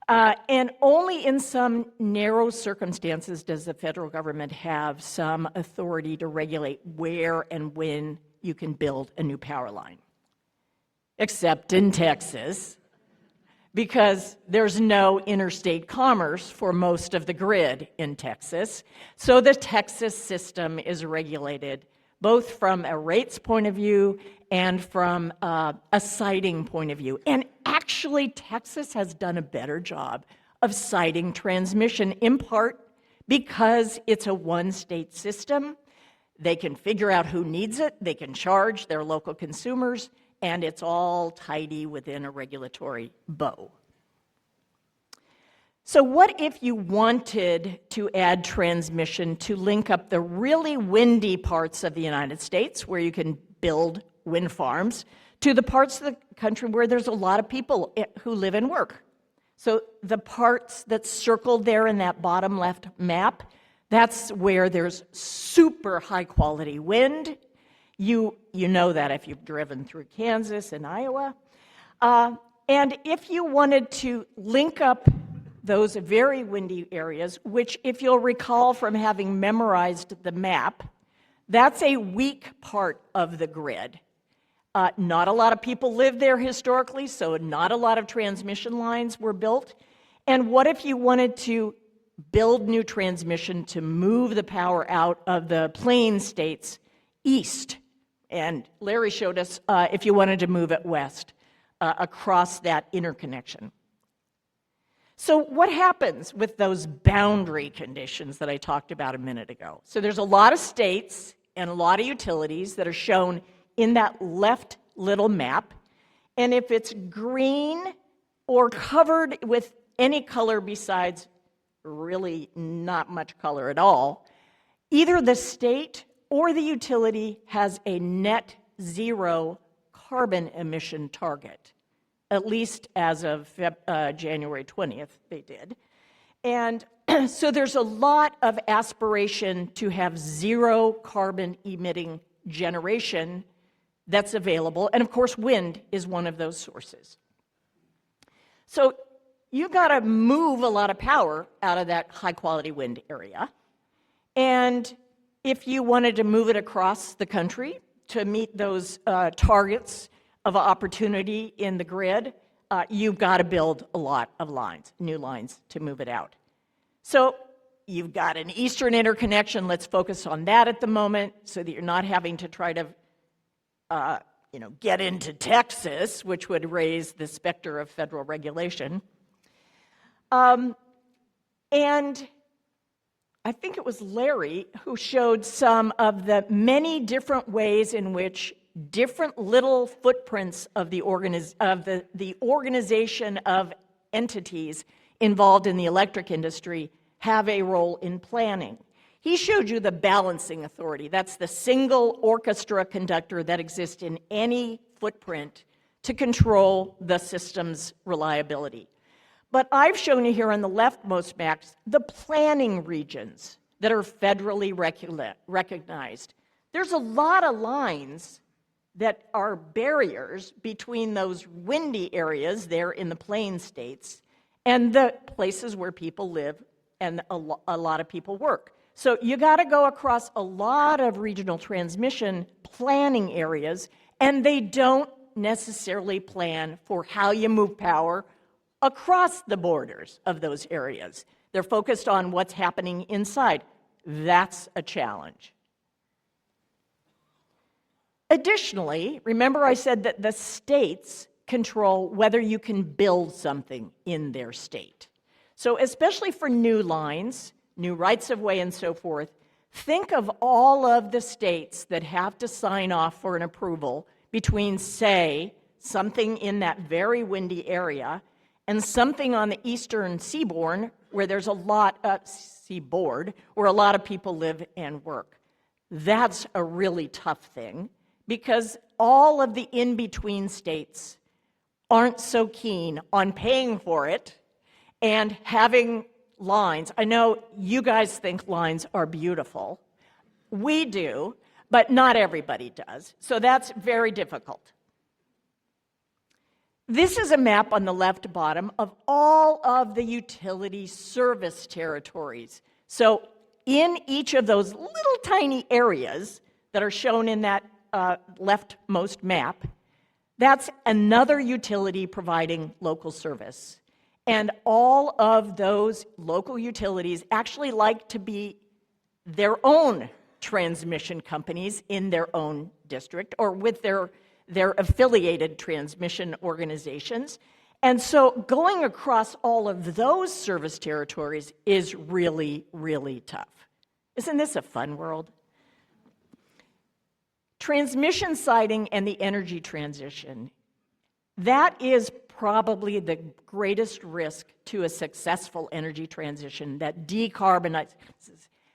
And only in some narrow circumstances does the federal government have some authority to regulate where and when you can build a new power line. Except in Texas, because there's no interstate commerce for most of the grid in Texas. So the Texas system is regulated both from a rates point of view and from a siting point of view. And actually, Texas has done a better job of siting transmission, in part because it's a one-state system. They can figure out who needs it, they can charge their local consumers, and it's all tidy within a regulatory bow. So what if you wanted to add transmission to link up the really windy parts of the United States where you can build wind farms to the parts of the country where there's a lot of people who live and work? So the parts that's circled there in that bottom left map, that's where there's super high quality wind. You know that if you've driven through Kansas and Iowa. And if you wanted to link up those very windy areas, which if you'll recall from having memorized the map, that's a weak part of the grid. Not a lot of people lived there historically, so not a lot of transmission lines were built. And what if you wanted to build new transmission to move the power out of the plain states east? And Larry showed us if you wanted to move it west across that interconnection. So what happens with those boundary conditions that I talked about a minute ago? So there's a lot of states and a lot of utilities that are shown in that left little map. And if it's green or covered with any color besides really not much color at all, either the state or the utility has a net zero carbon emission target, at least as of January 20th, they did. And so there's a lot of aspiration to have zero carbon emitting generation that's available. And of course, wind is one of those sources. So you got to move a lot of power out of that high quality wind area. And if you wanted to move it across the country to meet those targets of opportunity in the grid, you've got to build a lot of lines, new lines to move it out. So you've got an eastern interconnection. Let's focus on that at the moment so that you're not having to try to get into Texas, which would raise the specter of federal regulation. And I think it was Larry who showed some of the many different ways in which different little footprints of the organization of entities involved in the electric industry have a role in planning. He showed you the balancing authority. That's the single orchestra conductor that exists in any footprint to control the system's reliability. But I've shown you here on the leftmost maps the planning regions that are federally recognized. There's a lot of lines that are barriers between those windy areas there in the plain states and the places where people live and a lot of people work. So you got to go across a lot of regional transmission planning areas, and they don't necessarily plan for how you move power across the borders of those areas. They're focused on what's happening inside. That's a challenge. Additionally, remember I said that the states control whether you can build something in their state. So especially for new lines, new rights of way and so forth, think of all of the states that have to sign off for an approval between, say, something in that very windy area and something on the eastern seaboard where there's a lot of where a lot of people live and work. That's a really tough thing because all of the in-between states aren't so keen on paying for it and having lines. I know you guys think lines are beautiful. We do, but not everybody does. So that's very difficult. This is a map on the left bottom of all of the utility service territories. So in each of those little tiny areas that are shown in that leftmost map, that's another utility providing local service. And all of those local utilities actually like to be their own transmission companies in their own district or with their affiliated transmission organizations. And so going across all of those service territories is really, really tough. Isn't this a fun world? Transmission siting and the energy transition, that is probably the greatest risk to a successful energy transition that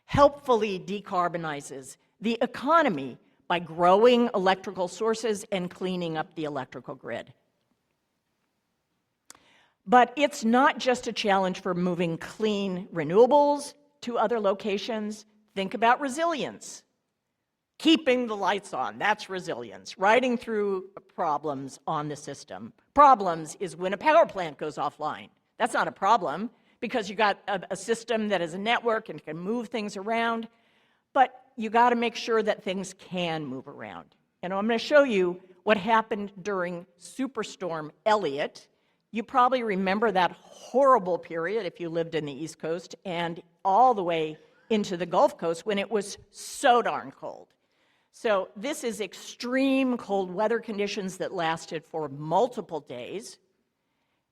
helpfully decarbonizes the economy by growing electrical sources and cleaning up the electrical grid. But it's not just a challenge for moving clean renewables to other locations. Think about resilience. Keeping the lights on, that's resilience. Riding through problems on the system. Problems is when a power plant goes offline. That's not a problem because you got a system that is a network and can move things around, but you got to make sure that things can move around. And I'm going to show you what happened during Superstorm Elliott. You probably remember that horrible period if you lived in the East Coast and all the way into the Gulf Coast when it was so darn cold. So this is extreme cold weather conditions that lasted for multiple days.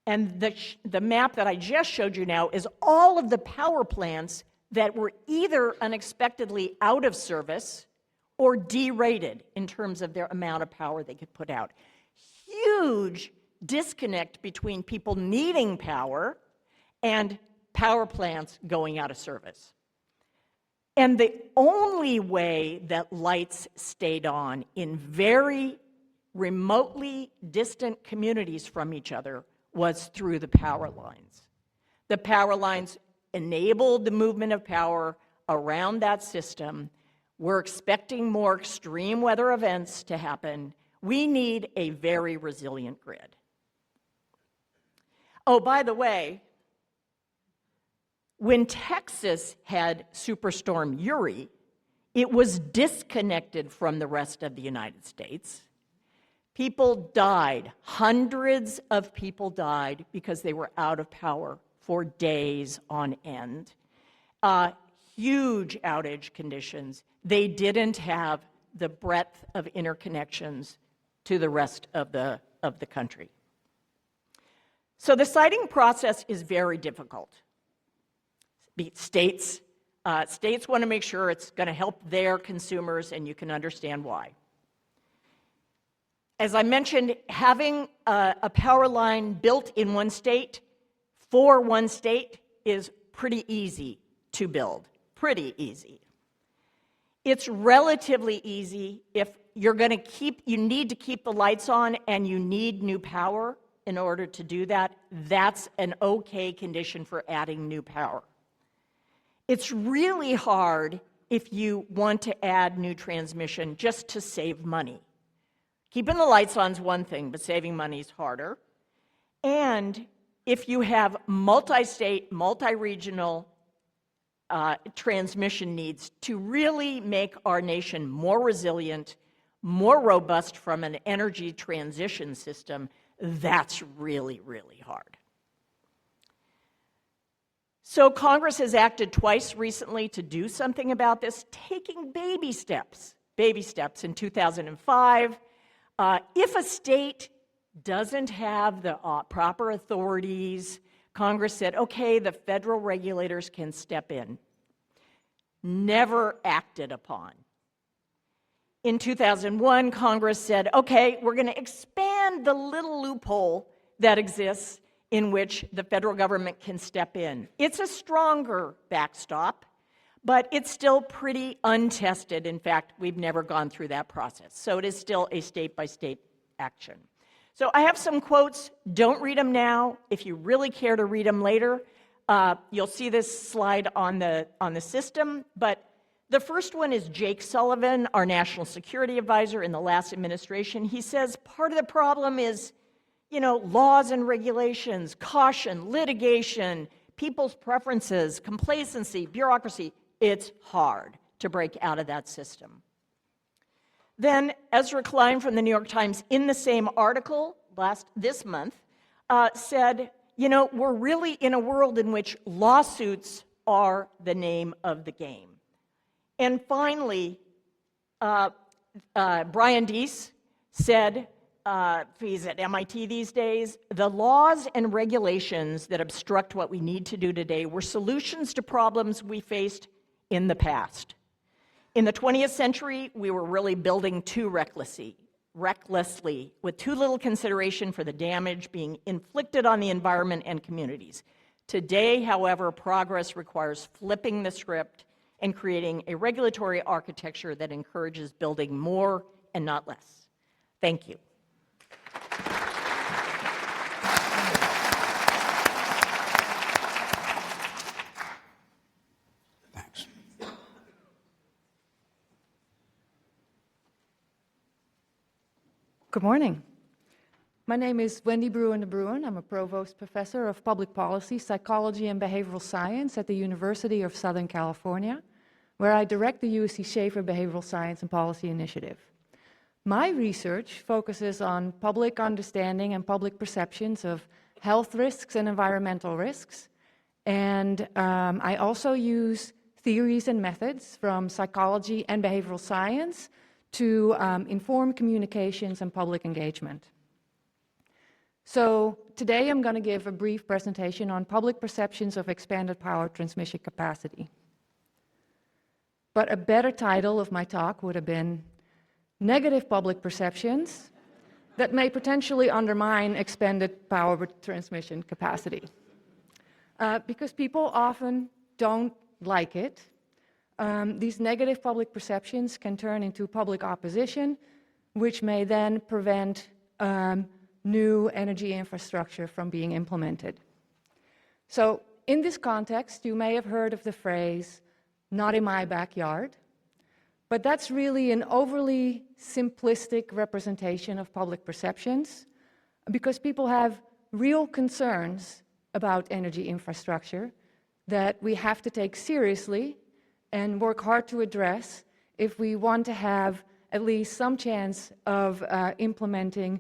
And the map that I just showed you now is all of the power plants that were either unexpectedly out of service or derated in terms of their amount of power they could put out. Huge disconnect between people needing power and power plants going out of service. And the only way that lights stayed on in very remotely distant communities from each other was through the power lines. The power lines enabled the movement of power around that system. We're expecting more extreme weather events to happen. We need a very resilient grid. Oh, by the way, when Texas had Superstorm Uri, it was disconnected from the rest of the United States. People died. Hundreds of people died because they were out of power for days on end. Huge outage conditions. They didn't have the breadth of interconnections to the rest of the country. So the siting process is very difficult. States want to make sure it's going to help their consumers, and you can understand why. As I mentioned, having a power line built in one state for one state is pretty easy to build, pretty easy. It's relatively easy if you need to keep the lights on and you need new power in order to do that. That's an okay condition for adding new power. It's really hard if you want to add new transmission just to save money. Keeping the lights on is one thing, but saving money is harder. And if you have multi-state, multi-regional transmission needs to really make our nation more resilient, more robust from an energy transition system, that's really, really hard. So Congress has acted twice recently to do something about this, taking baby steps. Baby steps in 2005. If a state doesn't have the proper authorities, Congress said, okay, the federal regulators can step in. Never acted upon. In 2001, Congress said, okay, we're going to expand the little loophole that exists in which the federal government can step in. It's a stronger backstop, but it's still pretty untested. In fact, we've never gone through that process. So it is still a state-by-state action. So I have some quotes. Don't read them now. If you really care to read them later, you'll see this slide on the system. But the first one is Jake Sullivan, our national security advisor in the last administration. He says part of the problem is, laws and regulations, caution, litigation, people's preferences, complacency, bureaucracy. It's hard to break out of that system. Then Ezra Klein from the New York Times, in the same article this month, said, we're really in a world in which lawsuits are the name of the game. And finally, Brian Deese said, he's at MIT these days, the laws and regulations that obstruct what we need to do today were solutions to problems we faced in the past. In the 20th century, we were really building too recklessly. recklessly with too little consideration for the damage being inflicted on the environment and communities. Today, however, progress requires flipping the script and creating a regulatory architecture that encourages building more and not less. Thank you. Thanks. Good morning. My name is Wendy Bruin de Bruin. I'm a Provost Professor of Public Policy, Psychology, and Behavioral Science at the University of Southern California, where I direct the USC Schaefer Behavioral Science and Policy Initiative. My research focuses on public understanding and public perceptions of health risks and environmental risks, and I also use theories and methods from psychology and behavioral science to inform communications and public engagement. So today I'm going to give a brief presentation on public perceptions of expanded power transmission capacity. But a better title of my talk would have been Negative Public Perceptions that May Potentially Undermine Expanded Power Transmission Capacity. Because people often don't like it. These negative public perceptions can turn into public opposition, which may then prevent new energy infrastructure from being implemented. So in this context, you may have heard of the phrase, "not in my backyard," but that's really an overly simplistic representation of public perceptions because people have real concerns about energy infrastructure that we have to take seriously and work hard to address if we want to have at least some chance of implementing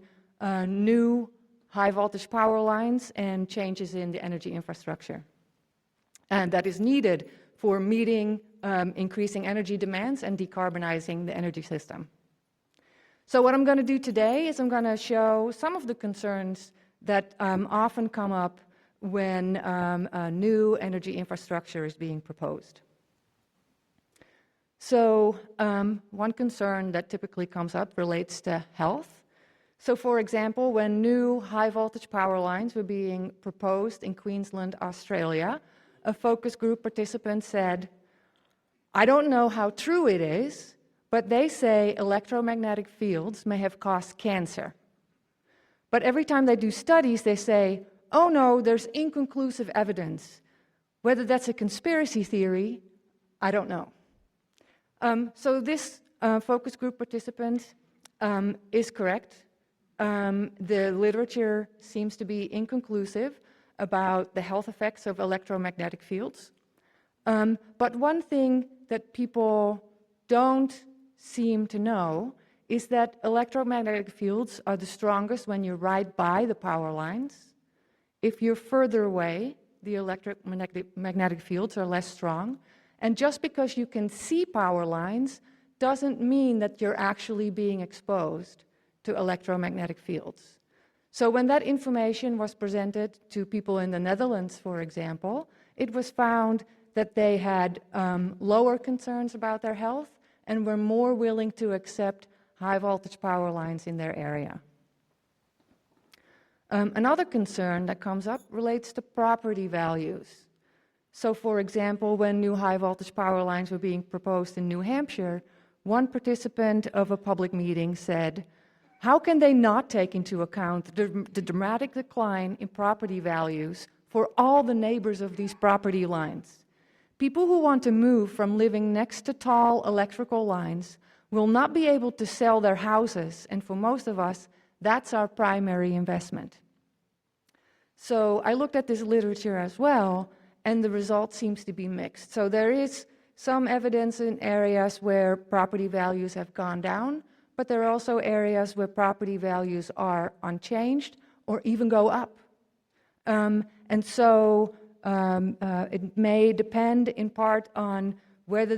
new high-voltage power lines and changes in the energy infrastructure. And that is needed for meeting increasing energy demands and decarbonizing the energy system. So what I'm going to do today is I'm going to show some of the concerns that often come up when a new energy infrastructure is being proposed. So one concern that typically comes up relates to health. So for example, when new high-voltage power lines were being proposed in Queensland, Australia, a focus group participant said, "I don't know how true it is, but they say electromagnetic fields may have caused cancer. But every time they do studies, they say, oh no, there's inconclusive evidence. Whether that's a conspiracy theory, I don't know." So this focus group participant is correct. The literature seems to be inconclusive about the health effects of electromagnetic fields. But one thing that people don't seem to know is that electromagnetic fields are the strongest when you're right by the power lines. If you're further away, the electromagnetic fields are less strong. And just because you can see power lines doesn't mean that you're actually being exposed to electromagnetic fields. So when that information was presented to people in the Netherlands, for example, it was found that they had lower concerns about their health and were more willing to accept high-voltage power lines in their area. Another concern that comes up relates to property values. So for example, when new high-voltage power lines were being proposed in New Hampshire, one participant of a public meeting said, "How can they not take into account the dramatic decline in property values for all the neighbors of these property lines? People who want to move from living next to tall electrical lines will not be able to sell their houses, and for most of us, that's our primary investment." So I looked at this literature as well, and the result seems to be mixed. So there is some evidence in areas where property values have gone down, but there are also areas where property values are unchanged or even go up. And so it may depend in part on whether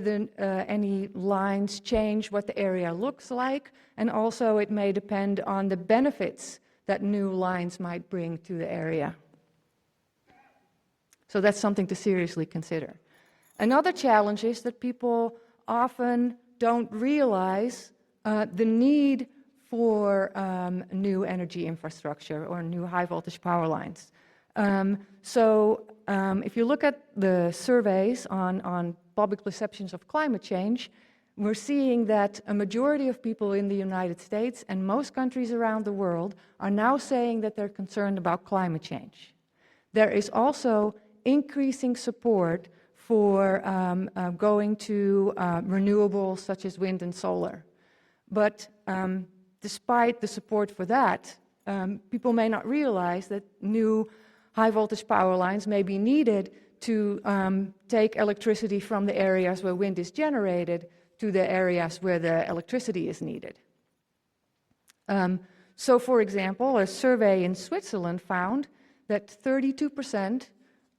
any lines change what the area looks like, and also it may depend on the benefits that new lines might bring to the area. So that's something to seriously consider. Another challenge is that people often don't realize the need for new energy infrastructure or new high voltage power lines. If you look at the surveys on public perceptions of climate change, we're seeing that a majority of people in the United States and most countries around the world are now saying that they're concerned about climate change. There is also increasing support for going to renewables such as wind and solar. But despite the support for that, people may not realize that new high voltage power lines may be needed to take electricity from the areas where wind is generated to the areas where the electricity is needed. So for example, a survey in Switzerland found that 32%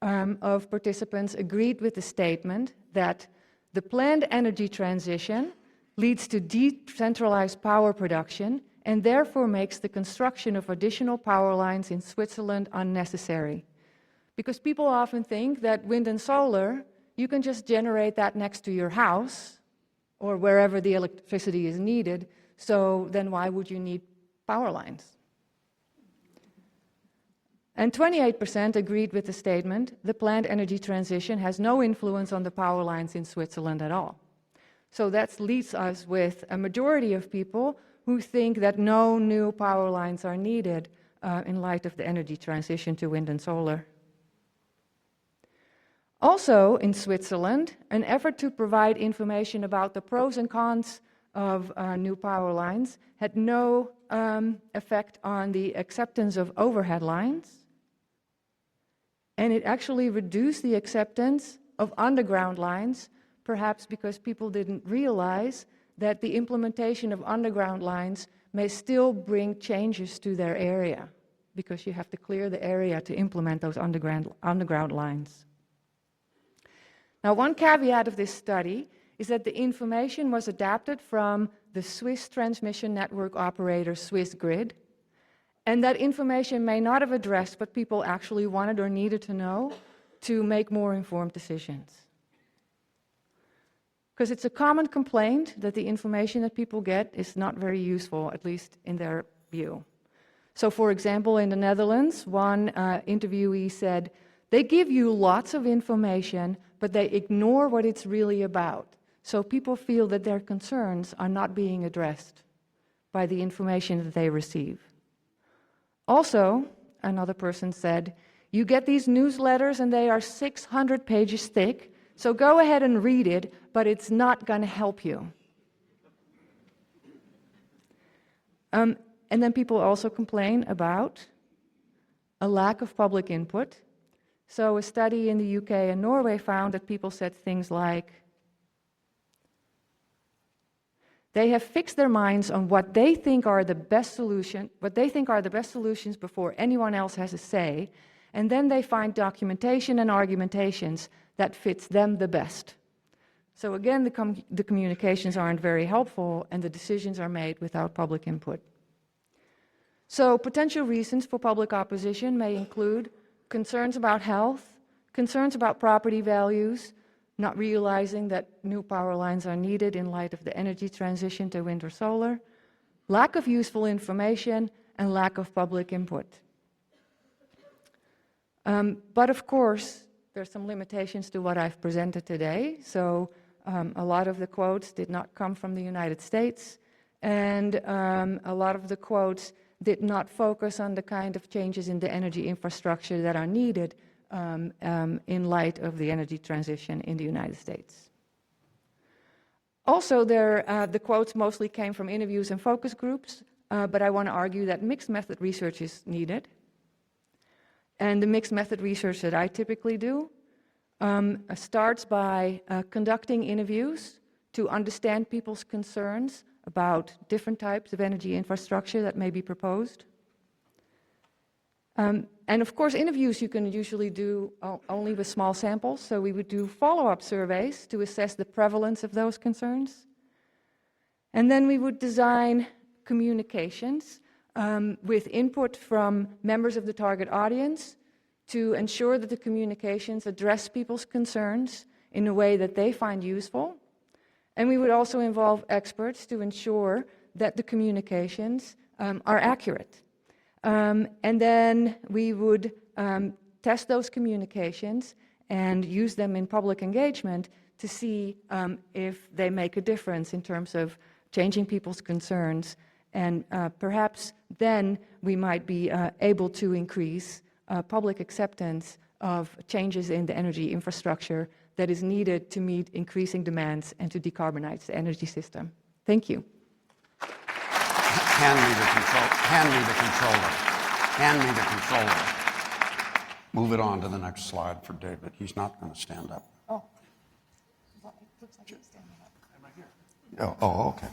of participants agreed with the statement that the planned energy transition leads to decentralized power production and therefore makes the construction of additional power lines in Switzerland unnecessary. Because people often think that wind and solar, you can just generate that next to your house or wherever the electricity is needed, so then why would you need power lines? And 28% agreed with the statement, the planned energy transition has no influence on the power lines in Switzerland at all. So that leaves us with a majority of people who think that no new power lines are needed in light of the energy transition to wind and solar. Also in Switzerland, an effort to provide information about the pros and cons of new power lines had no effect on the acceptance of overhead lines, and it actually reduced the acceptance of underground lines, perhaps because people didn't realize that the implementation of underground lines may still bring changes to their area, because you have to clear the area to implement those underground lines. Now, one caveat of this study is that the information was adapted from the Swiss transmission network operator Swissgrid, and that information may not have addressed what people actually wanted or needed to know to make more informed decisions. Because it's a common complaint that the information that people get is not very useful, at least in their view. So for example, in the Netherlands, one interviewee said, they give you lots of information, but they ignore what it's really about. So people feel that their concerns are not being addressed by the information that they receive. Also, another person said, you get these newsletters and they are 600 pages thick, so go ahead and read it, but it's not going to help you. And then people also complain about a lack of public input. So a study in the UK and Norway found that people said things like, they have fixed their minds on what they think are the best solutions before anyone else has a say, and then they find documentation and argumentations that fits them the best. So again, the communications aren't very helpful, and the decisions are made without public input. So potential reasons for public opposition may include concerns about health, concerns about property values, not realizing that new power lines are needed in light of the energy transition to wind or solar, lack of useful information, and lack of public input. But of course, there's some limitations to what I've presented today. So a lot of the quotes did not come from the United States, and a lot of the quotes did not focus on the kind of changes in the energy infrastructure that are needed in light of the energy transition in the United States. Also, the quotes mostly came from interviews and focus groups, but I want to argue that mixed method research is needed. And the mixed method research that I typically do starts by conducting interviews to understand people's concerns about different types of energy infrastructure that may be proposed. And of course, interviews you can usually do only with small samples, so we would do follow-up surveys to assess the prevalence of those concerns. And then we would design communications with input from members of the target audience to ensure that the communications address people's concerns in a way that they find useful. And we would also involve experts to ensure that the communications are accurate. And then we would test those communications and use them in public engagement to see if they make a difference in terms of changing people's concerns. And perhaps then we might be able to increase public acceptance of changes in the energy infrastructure that is needed to meet increasing demands and to decarbonize the energy system. Thank you. Hand me the control. Hand me the controller. Hand me the controller. Move it on to the next slide for David. He's not going to stand up. Oh. Well, it looks like he's standing up. Am I here? Oh, okay.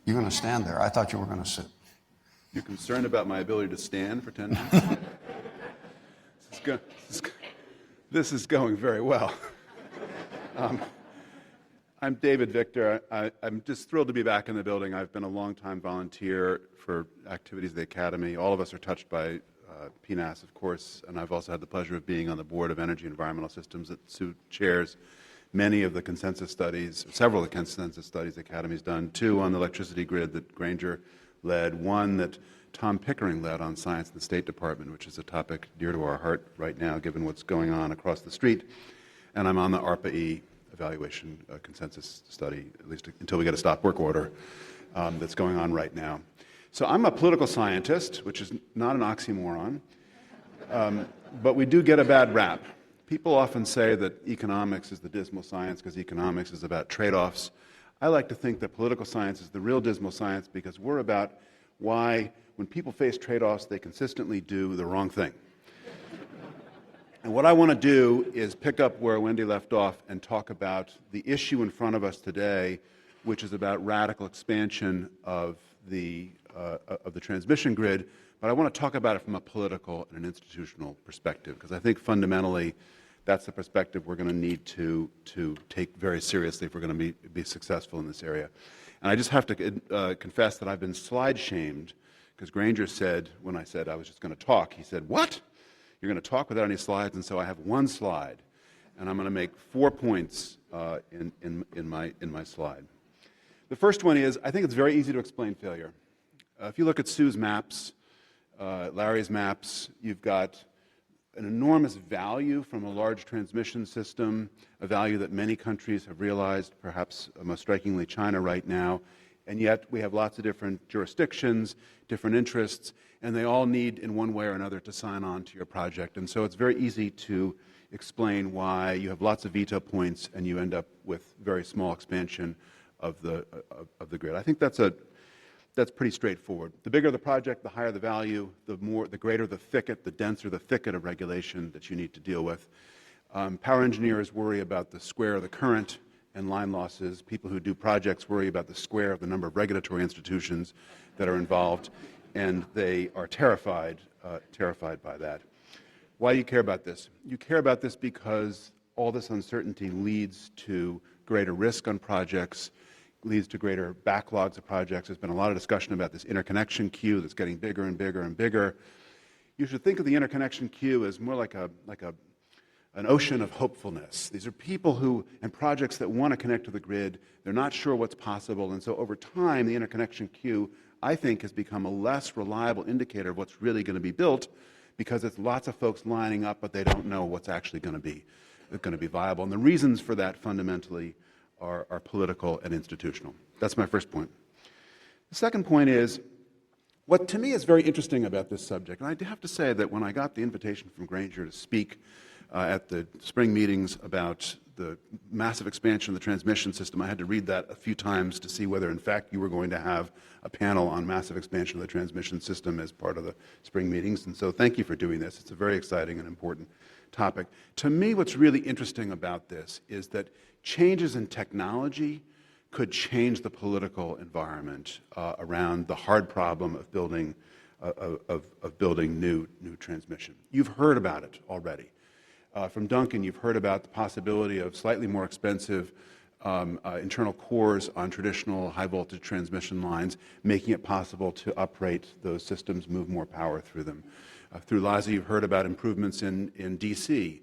You're going to stand there. I thought you were going to sit. You're concerned about my ability to stand for 10 minutes? This is going very well. I'm David Victor. I'm just thrilled to be back in the building. I've been a long-time volunteer for activities of the Academy. All of us are touched by PNAS, of course, and I've also had the pleasure of being on the Board of Energy and Environmental Systems that Sue chairs many of the consensus studies, several of the consensus studies the Academy's done, 2 on the electricity grid that Granger led, 1 that Tom Pickering led on science in the State Department, which is a topic dear to our heart right now, given what's going on across the street. And I'm on the ARPA-E evaluation consensus study, at least until we get a stop work order that's going on right now. So I'm a political scientist, which is not an oxymoron, but we do get a bad rap. People often say that economics is the dismal science because economics is about trade-offs. I like to think that political science is the real dismal science because we're about why, when people face trade-offs, they consistently do the wrong thing. And what I want to do is pick up where Wendy left off and talk about the issue in front of us today, which is about radical expansion of the transmission grid. But I want to talk about it from a political and an institutional perspective, because I think fundamentally that's the perspective we're going to need to take very seriously if we're going to be successful in this area. And I just have to confess that I've been slide shamed, because Granger said, when I said I was just going to talk, he said, "What? You're going to talk without any slides?" And so I have 1 slide, and I'm going to make 4 points in my slide. The first one is, I think it's very easy to explain failure. If you look at Sue's maps, Larry's maps, you've got an enormous value from a large transmission system, a value that many countries have realized, perhaps most strikingly China right now, and yet we have lots of different jurisdictions, different interests, and they all need in one way or another to sign on to your project. And so it's very easy to explain why you have lots of veto points and you end up with very small expansion of the grid. I think that's pretty straightforward. The bigger the project, the higher the value, the greater the thicket, the denser the thicket of regulation that you need to deal with. Power engineers worry about the square of the current and line losses. People who do projects worry about the square of the number of regulatory institutions that are involved, and they are terrified by that. Why do you care about this? You care about this because all this uncertainty leads to greater risk on projects, leads to greater backlogs of projects. There's been a lot of discussion about this interconnection queue that's getting bigger and bigger and bigger. You should think of the interconnection queue as more like an ocean of hopefulness. These are people and projects that want to connect to the grid. They're not sure what's possible, and so over time, the interconnection queue, I think, has become a less reliable indicator of what's really going to be built, because it's lots of folks lining up, but they don't know what's actually going to be viable. And the reasons for that fundamentally are political and institutional. That's my first point. The second point is, what to me is very interesting about this subject, and I have to say that when I got the invitation from Granger to speak at the spring meetings about the massive expansion of the transmission system, I had to read that a few times to see whether, in fact, you were going to have a panel on massive expansion of the transmission system as part of the spring meetings. And so thank you for doing this. It's a very exciting and important topic. To me, what's really interesting about this is that changes in technology could change the political environment around the hard problem of building new transmission. You've heard about it already. From Duncan, you've heard about the possibility of slightly more expensive internal cores on traditional high-voltage transmission lines, making it possible to uprate those systems, move more power through them. Through LISA, you've heard about improvements in DC,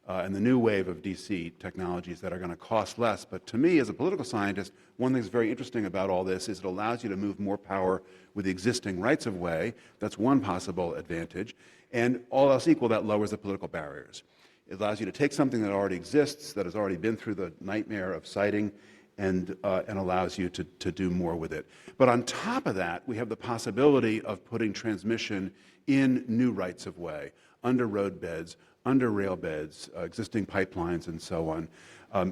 and the new wave of DC technologies that are going to cost less. But to me, as a political scientist, one thing that's very interesting about all this is it allows you to move more power with the existing rights-of-way. That's one possible advantage. And all else equal, that lowers the political barriers. It allows you to take something that already exists, that has already been through the nightmare of siting, and allows you to do more with it. But on top of that, we have the possibility of putting transmission in new rights-of-way, under roadbeds, under rail beds, existing pipelines, and so on.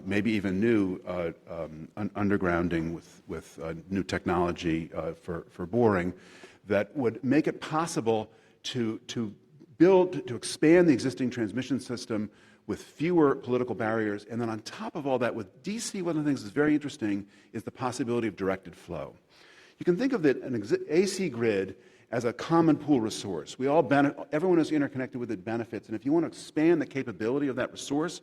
Maybe even new undergrounding with new technology for boring that would make it possible to expand the existing transmission system with fewer political barriers. And then on top of all that, with DC, one of the things that's very interesting is the possibility of directed flow. You can think of an AC grid as a common pool resource. Everyone who's interconnected with it benefits, and if you want to expand the capability of that resource,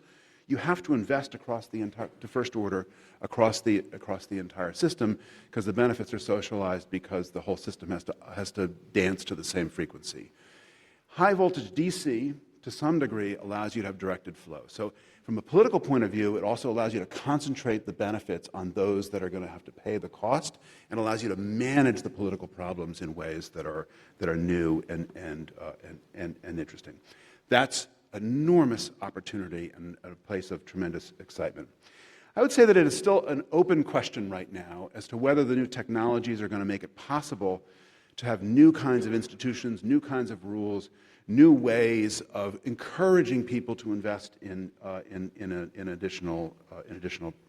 you have to invest across the entire, to first order, across the entire system, because the benefits are socialized, because the whole system has to dance to the same frequency. High voltage DC, to some degree, allows you to have directed flow. So from a political point of view, it also allows you to concentrate the benefits on those that are going to have to pay the cost, and allows you to manage the political problems in ways that are new and interesting. That's enormous opportunity and a place of tremendous excitement. I would say that it is still an open question right now as to whether the new technologies are going to make it possible to have new kinds of institutions, new kinds of rules, new ways of encouraging people to invest in additional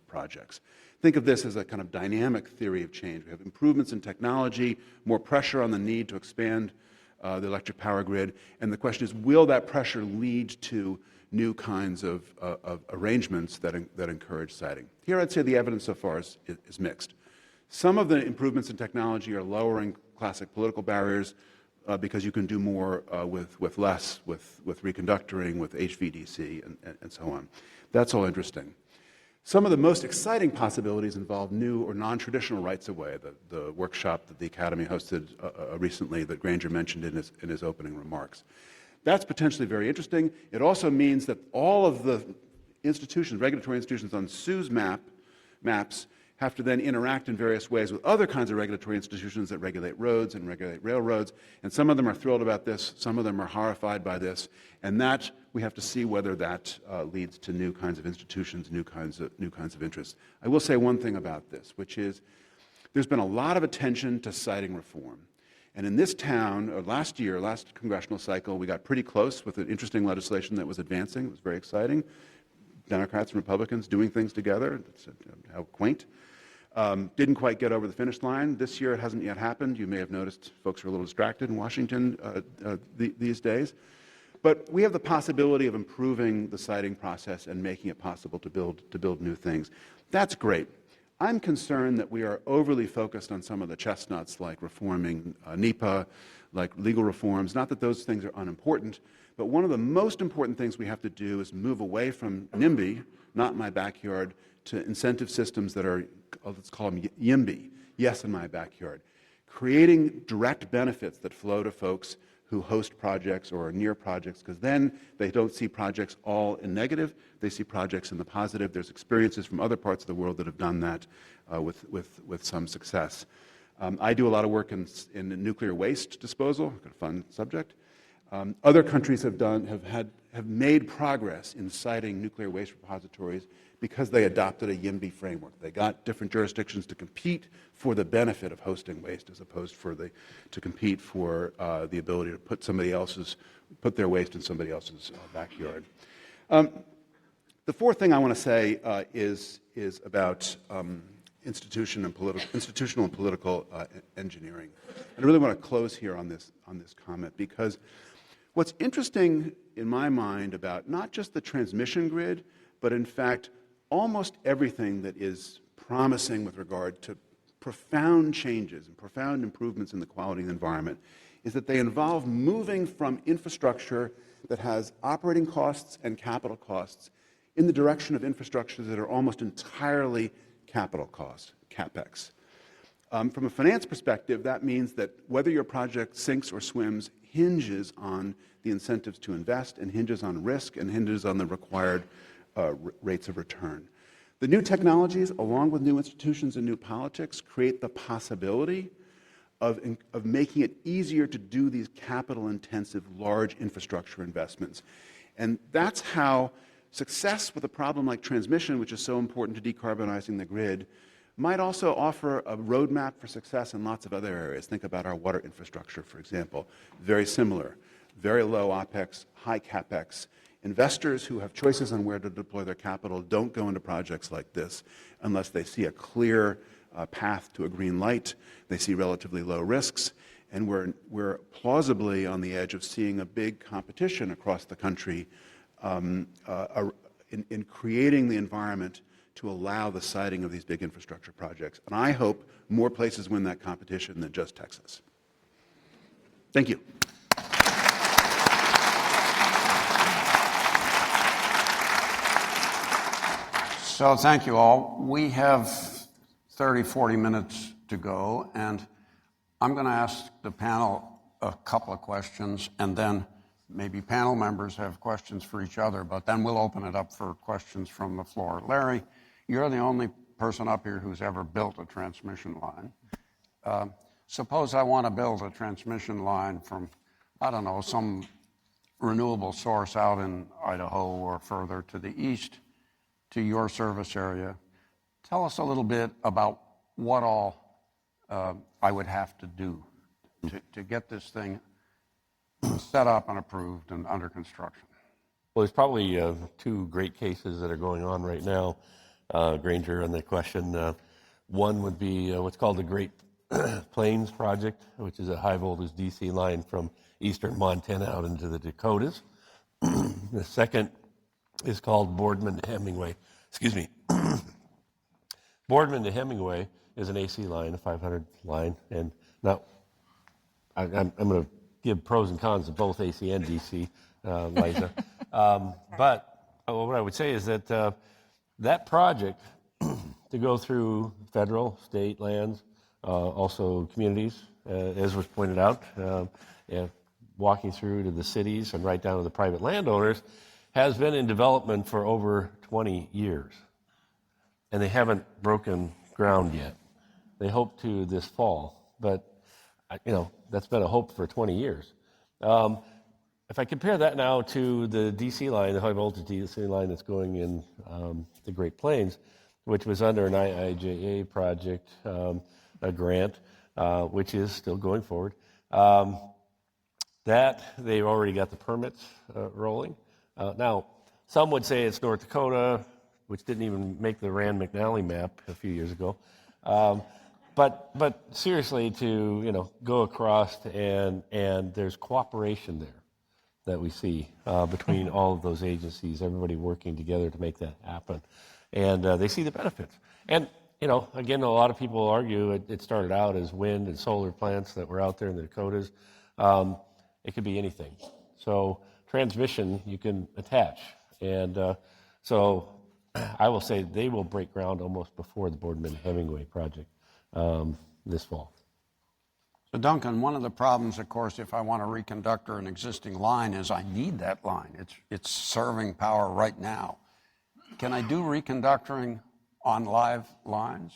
projects. Think of this as a kind of dynamic theory of change. We have improvements in technology, more pressure on the need to expand the electric power grid, and the question is, will that pressure lead to new kinds of arrangements that encourage siting? Here I'd say the evidence so far is mixed. Some of the improvements in technology are lowering classic political barriers because you can do more with less, with reconductoring, with HVDC, and so on. That's all interesting. Some of the most exciting possibilities involve new or non-traditional rights-of-way, the workshop that the Academy hosted recently that Granger mentioned in his opening remarks. That's potentially very interesting. It also means that all of the institutions, regulatory institutions on Sue's maps have to then interact in various ways with other kinds of regulatory institutions that regulate roads and regulate railroads, and some of them are thrilled about this, some of them are horrified by this, and that we have to see whether that leads to new kinds of institutions, new kinds of interests. I will say one thing about this, which is there's been a lot of attention to siting reform. And in this town, last congressional cycle, we got pretty close with an interesting legislation that was advancing. It was very exciting. Democrats and Republicans doing things together. How quaint. Didn't quite get over the finish line. This year it hasn't yet happened. You may have noticed folks are a little distracted in Washington these days. But we have the possibility of improving the siting process and making it possible to build new things. That's great. I'm concerned that we are overly focused on some of the chestnuts, like reforming NEPA, like legal reforms. Not that those things are unimportant, but one of the most important things we have to do is move away from NIMBY, not in my backyard, to incentive systems that are, let's call them YIMBY, yes in my backyard. Creating direct benefits that flow to folks who host projects or are near projects, because then they don't see projects all in negative, they see projects in the positive. There's experiences from other parts of the world that have done that with some success. I do a lot of work in nuclear waste disposal, a fun subject. Other countries have made progress in siting nuclear waste repositories because they adopted a YIMBY framework. They got different jurisdictions to compete for the benefit of hosting waste, as opposed to compete for the ability to put their waste in somebody else's backyard. The fourth thing I want to say is about institutional and political engineering. And I really want to close here on this comment, because what's interesting in my mind about not just the transmission grid, but in fact almost everything that is promising with regard to profound changes and profound improvements in the quality of the environment is that they involve moving from infrastructure that has operating costs and capital costs in the direction of infrastructures that are almost entirely capital costs, CapEx. From a finance perspective, that means that whether your project sinks or swims, hinges on the incentives to invest, and hinges on risk, and hinges on the required rates of return. The new technologies, along with new institutions and new politics, create the possibility of making it easier to do these capital-intensive, large infrastructure investments. And that's how success with a problem like transmission, which is so important to decarbonizing the grid, might also offer a roadmap for success in lots of other areas. Think about our water infrastructure, for example. Very similar. Very low OPEX, high CAPEX. Investors who have choices on where to deploy their capital don't go into projects like this unless they see a clear path to a green light. They see relatively low risks. And we're plausibly on the edge of seeing a big competition across the country in creating the environment to allow the siting of these big infrastructure projects. And I hope more places win that competition than just Texas. Thank you. So thank you all. We have 30, 40 minutes to go, and I'm going to ask the panel a couple of questions, and then maybe panel members have questions for each other, but then we'll open it up for questions from the floor. Larry, you're the only person up here who's ever built a transmission line. Suppose I want to build a transmission line from, I don't know, some renewable source out in Idaho or further to the east to your service area. Tell us a little bit about what all I would have to do to get this thing set up and approved and under construction. Well, there's probably two great cases that are going on right now, Granger, on the question. One would be what's called the Great Plains Project, which is a high-voltage DC line from eastern Montana out into the Dakotas. The second is called Boardman to Hemingway. Excuse me. Boardman to Hemingway is an AC line, a 500 line, and now I'm going to give pros and cons of both AC and DC, Liza. But what I would say is that that project, to go through federal, state lands, also communities, as was pointed out, walking through to the cities and right down to the private landowners, has been in development for over 20 years. And they haven't broken ground yet. They hope to this fall, but that's been a hope for 20 years. If I compare that now to the DC line, the high voltage DC line that's going in the Great Plains, which was under an IIJA project, a grant, which is still going forward, that they've already got the permits rolling. Now, some would say it's North Dakota, which didn't even make the Rand-McNally map a few years ago. But seriously, to go across and there's cooperation there that we see between all of those agencies, everybody working together to make that happen, and they see the benefits. And again, a lot of people argue it started out as wind and solar plants that were out there in the Dakotas. It could be anything. So transmission you can attach, and so I will say they will break ground almost before the Boardman-Hemingway project this fall. So Duncan, one of the problems, of course, if I want to reconductor an existing line is I need that line. It's serving power right now. Can I do reconductoring on live lines?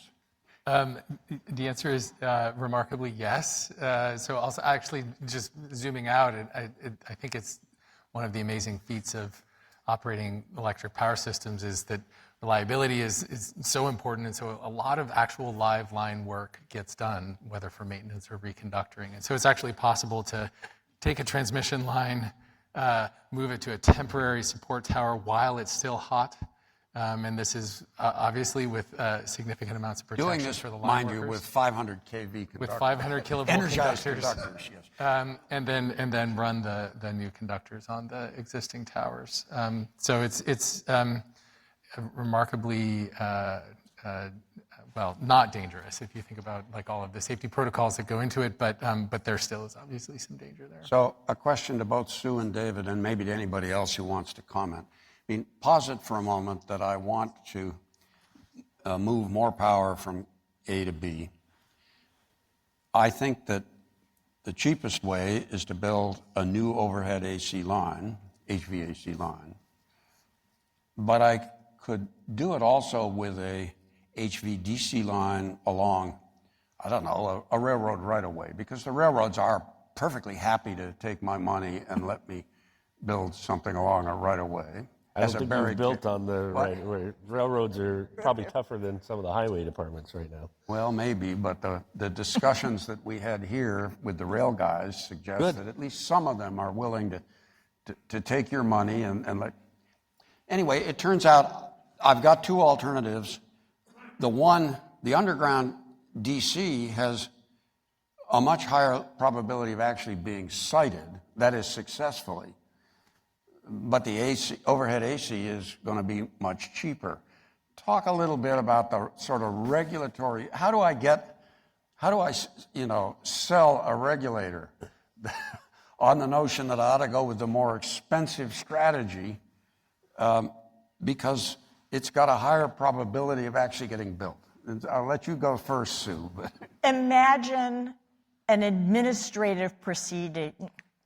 The answer is remarkably yes. So also actually just zooming out, I think it's one of the amazing feats of operating electric power systems is that reliability is so important, and so a lot of actual live line work gets done, whether for maintenance or reconductoring. And so it's actually possible to take a transmission line, move it to a temporary support tower while it's still hot, and this is obviously with significant amounts of protection Doing this, for the line mind workers. You, with 500 kV conductors. With 500 kilovolt Energized conductors, yes. and then run the new conductors on the existing towers. So it's remarkably not dangerous if you think about like all of the safety protocols that go into it, but there still is obviously some danger there. So a question to both Sue and David, and maybe to anybody else who wants to comment. I mean, posit for a moment that I want to move more power from A to B. I think that the cheapest way is to build a new overhead AC line, HVAC line, but I could do it also with a HVDC line along, I don't know, a railroad right away, because the railroads are perfectly happy to take my money and let me build something along a right away. I don't think you've built on the right way. Railroads are probably tougher than some of the highway departments right now. Well, maybe, but the discussions that we had here with the rail guys suggest that at least some of them are willing to take your money and let. Anyway, it turns out I've got two alternatives. The underground DC has a much higher probability of actually being sited, that is successfully. But the overhead AC is going to be much cheaper. Talk a little bit about the sort of regulatory, how do I sell a regulator on the notion that I ought to go with the more expensive strategy because it's got a higher probability of actually getting built. I'll let you go first, Sue. Imagine an administrative proceeding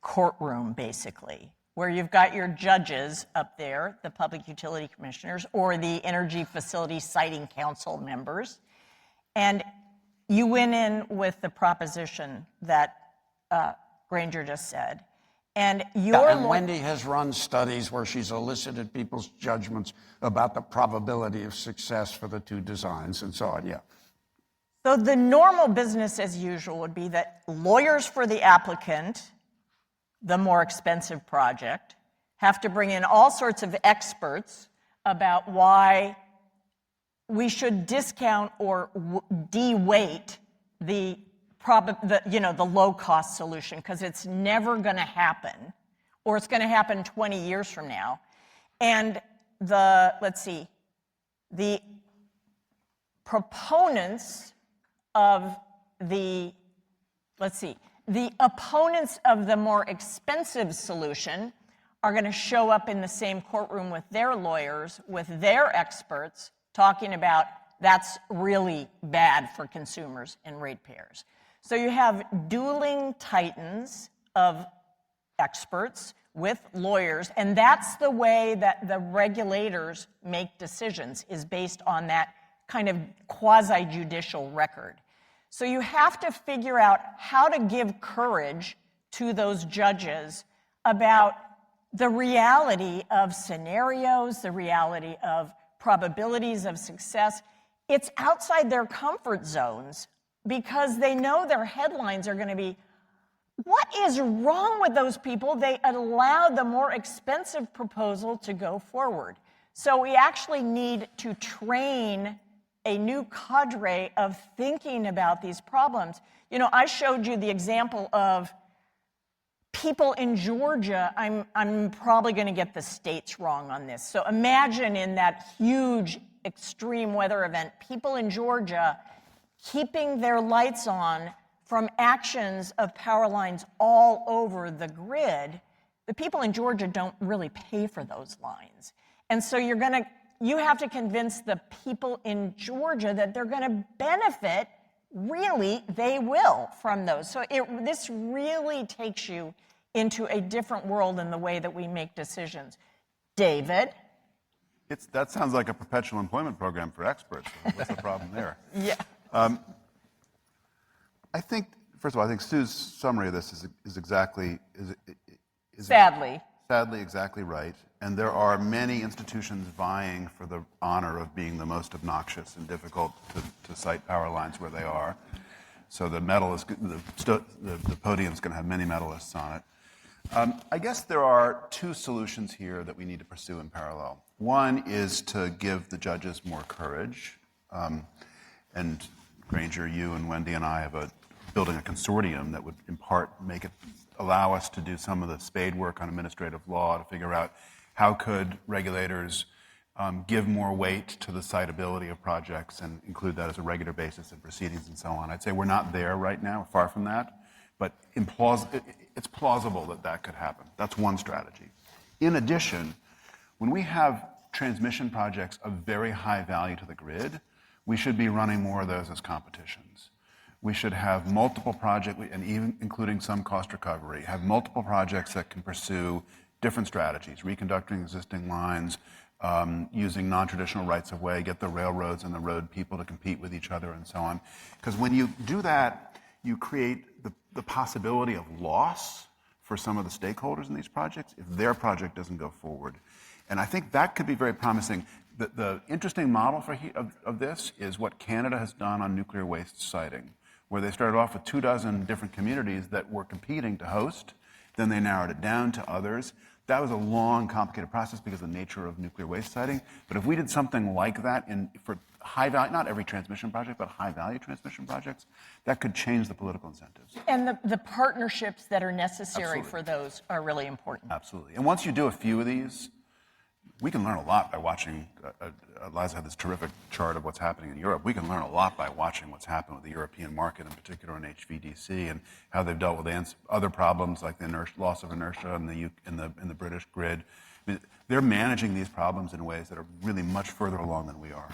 courtroom, basically, where you've got your judges up there, the public utility commissioners, or the Energy Facility Siting Council members, and you went in with the proposition that Granger just said, and Wendy has run studies where she's elicited people's judgments about the probability of success for the two designs and so on, yeah. So the normal business as usual would be that lawyers for the applicant, the more expensive project, have to bring in all sorts of experts about why we should discount or de-weight the low-cost solution, because it's never going to happen, or it's going to happen 20 years from now. And the proponents of the opponents of the more expensive solution are going to show up in the same courtroom with their lawyers, with their experts, talking about that's really bad for consumers and ratepayers. So you have dueling titans of experts with lawyers, and that's the way that the regulators make decisions, is based on that kind of quasi-judicial record. So you have to figure out how to give courage to those judges about the reality of scenarios, the reality of probabilities of success. It's outside their comfort zones because they know their headlines are going to be, what is wrong with those people? They allowed the more expensive proposal to go forward. So we actually need to train a new cadre of thinking about these problems. You know, I showed you the example of people in Georgia. I'm probably going to get the states wrong on this. So imagine in that huge extreme weather event, people in Georgia keeping their lights on from actions of power lines all over the grid. The people in Georgia don't really pay for those lines. And so you have to convince the people in Georgia that they're going to benefit, really, they will, from those. So this really takes you into a different world in the way that we make decisions. David? That sounds like a perpetual employment program for experts. What's the problem there? Yeah. I think, first of all, I think Sue's summary of this is exactly... Sadly exactly right. And there are many institutions vying for the honor of being the most obnoxious and difficult to site power lines where they are. So the podium's going to have many medalists on it. I guess there are two solutions here that we need to pursue in parallel. One is to give the judges more courage. And Granger, you and Wendy and I building a consortium that would in part allow us to do some of the spade work on administrative law to figure out how could regulators give more weight to the citability of projects and include that as a regular basis in proceedings and so on. I'd say we're not there right now, far from that, but it's plausible that that could happen. That's one strategy. In addition, when we have transmission projects of very high value to the grid, we should be running more of those as competitions. We should have multiple projects, and even including some cost recovery, have multiple projects that can pursue different strategies, reconducting existing lines, using non-traditional rights of way, get the railroads and the road people to compete with each other and so on. Because when you do that, you create the possibility of loss for some of the stakeholders in these projects if their project doesn't go forward. And I think that could be very promising. The interesting model of this is what Canada has done on nuclear waste siting, where they started off with 24 different communities that were competing to host. Then they narrowed it down to others. That was a long, complicated process because of the nature of nuclear waste siting. But if we did something like that for high value, not every transmission project, but high value transmission projects, that could change the political incentives. And the partnerships that are necessary Absolutely. for those are really important. Absolutely. And once you do a few of these, we can learn a lot by watching. Liza had this terrific chart of what's happening in Europe. We can learn a lot by watching what's happened with the European market, in particular in HVDC, and how they've dealt with other problems like the loss of inertia in the British grid. I mean, they're managing these problems in ways that are really much further along than we are.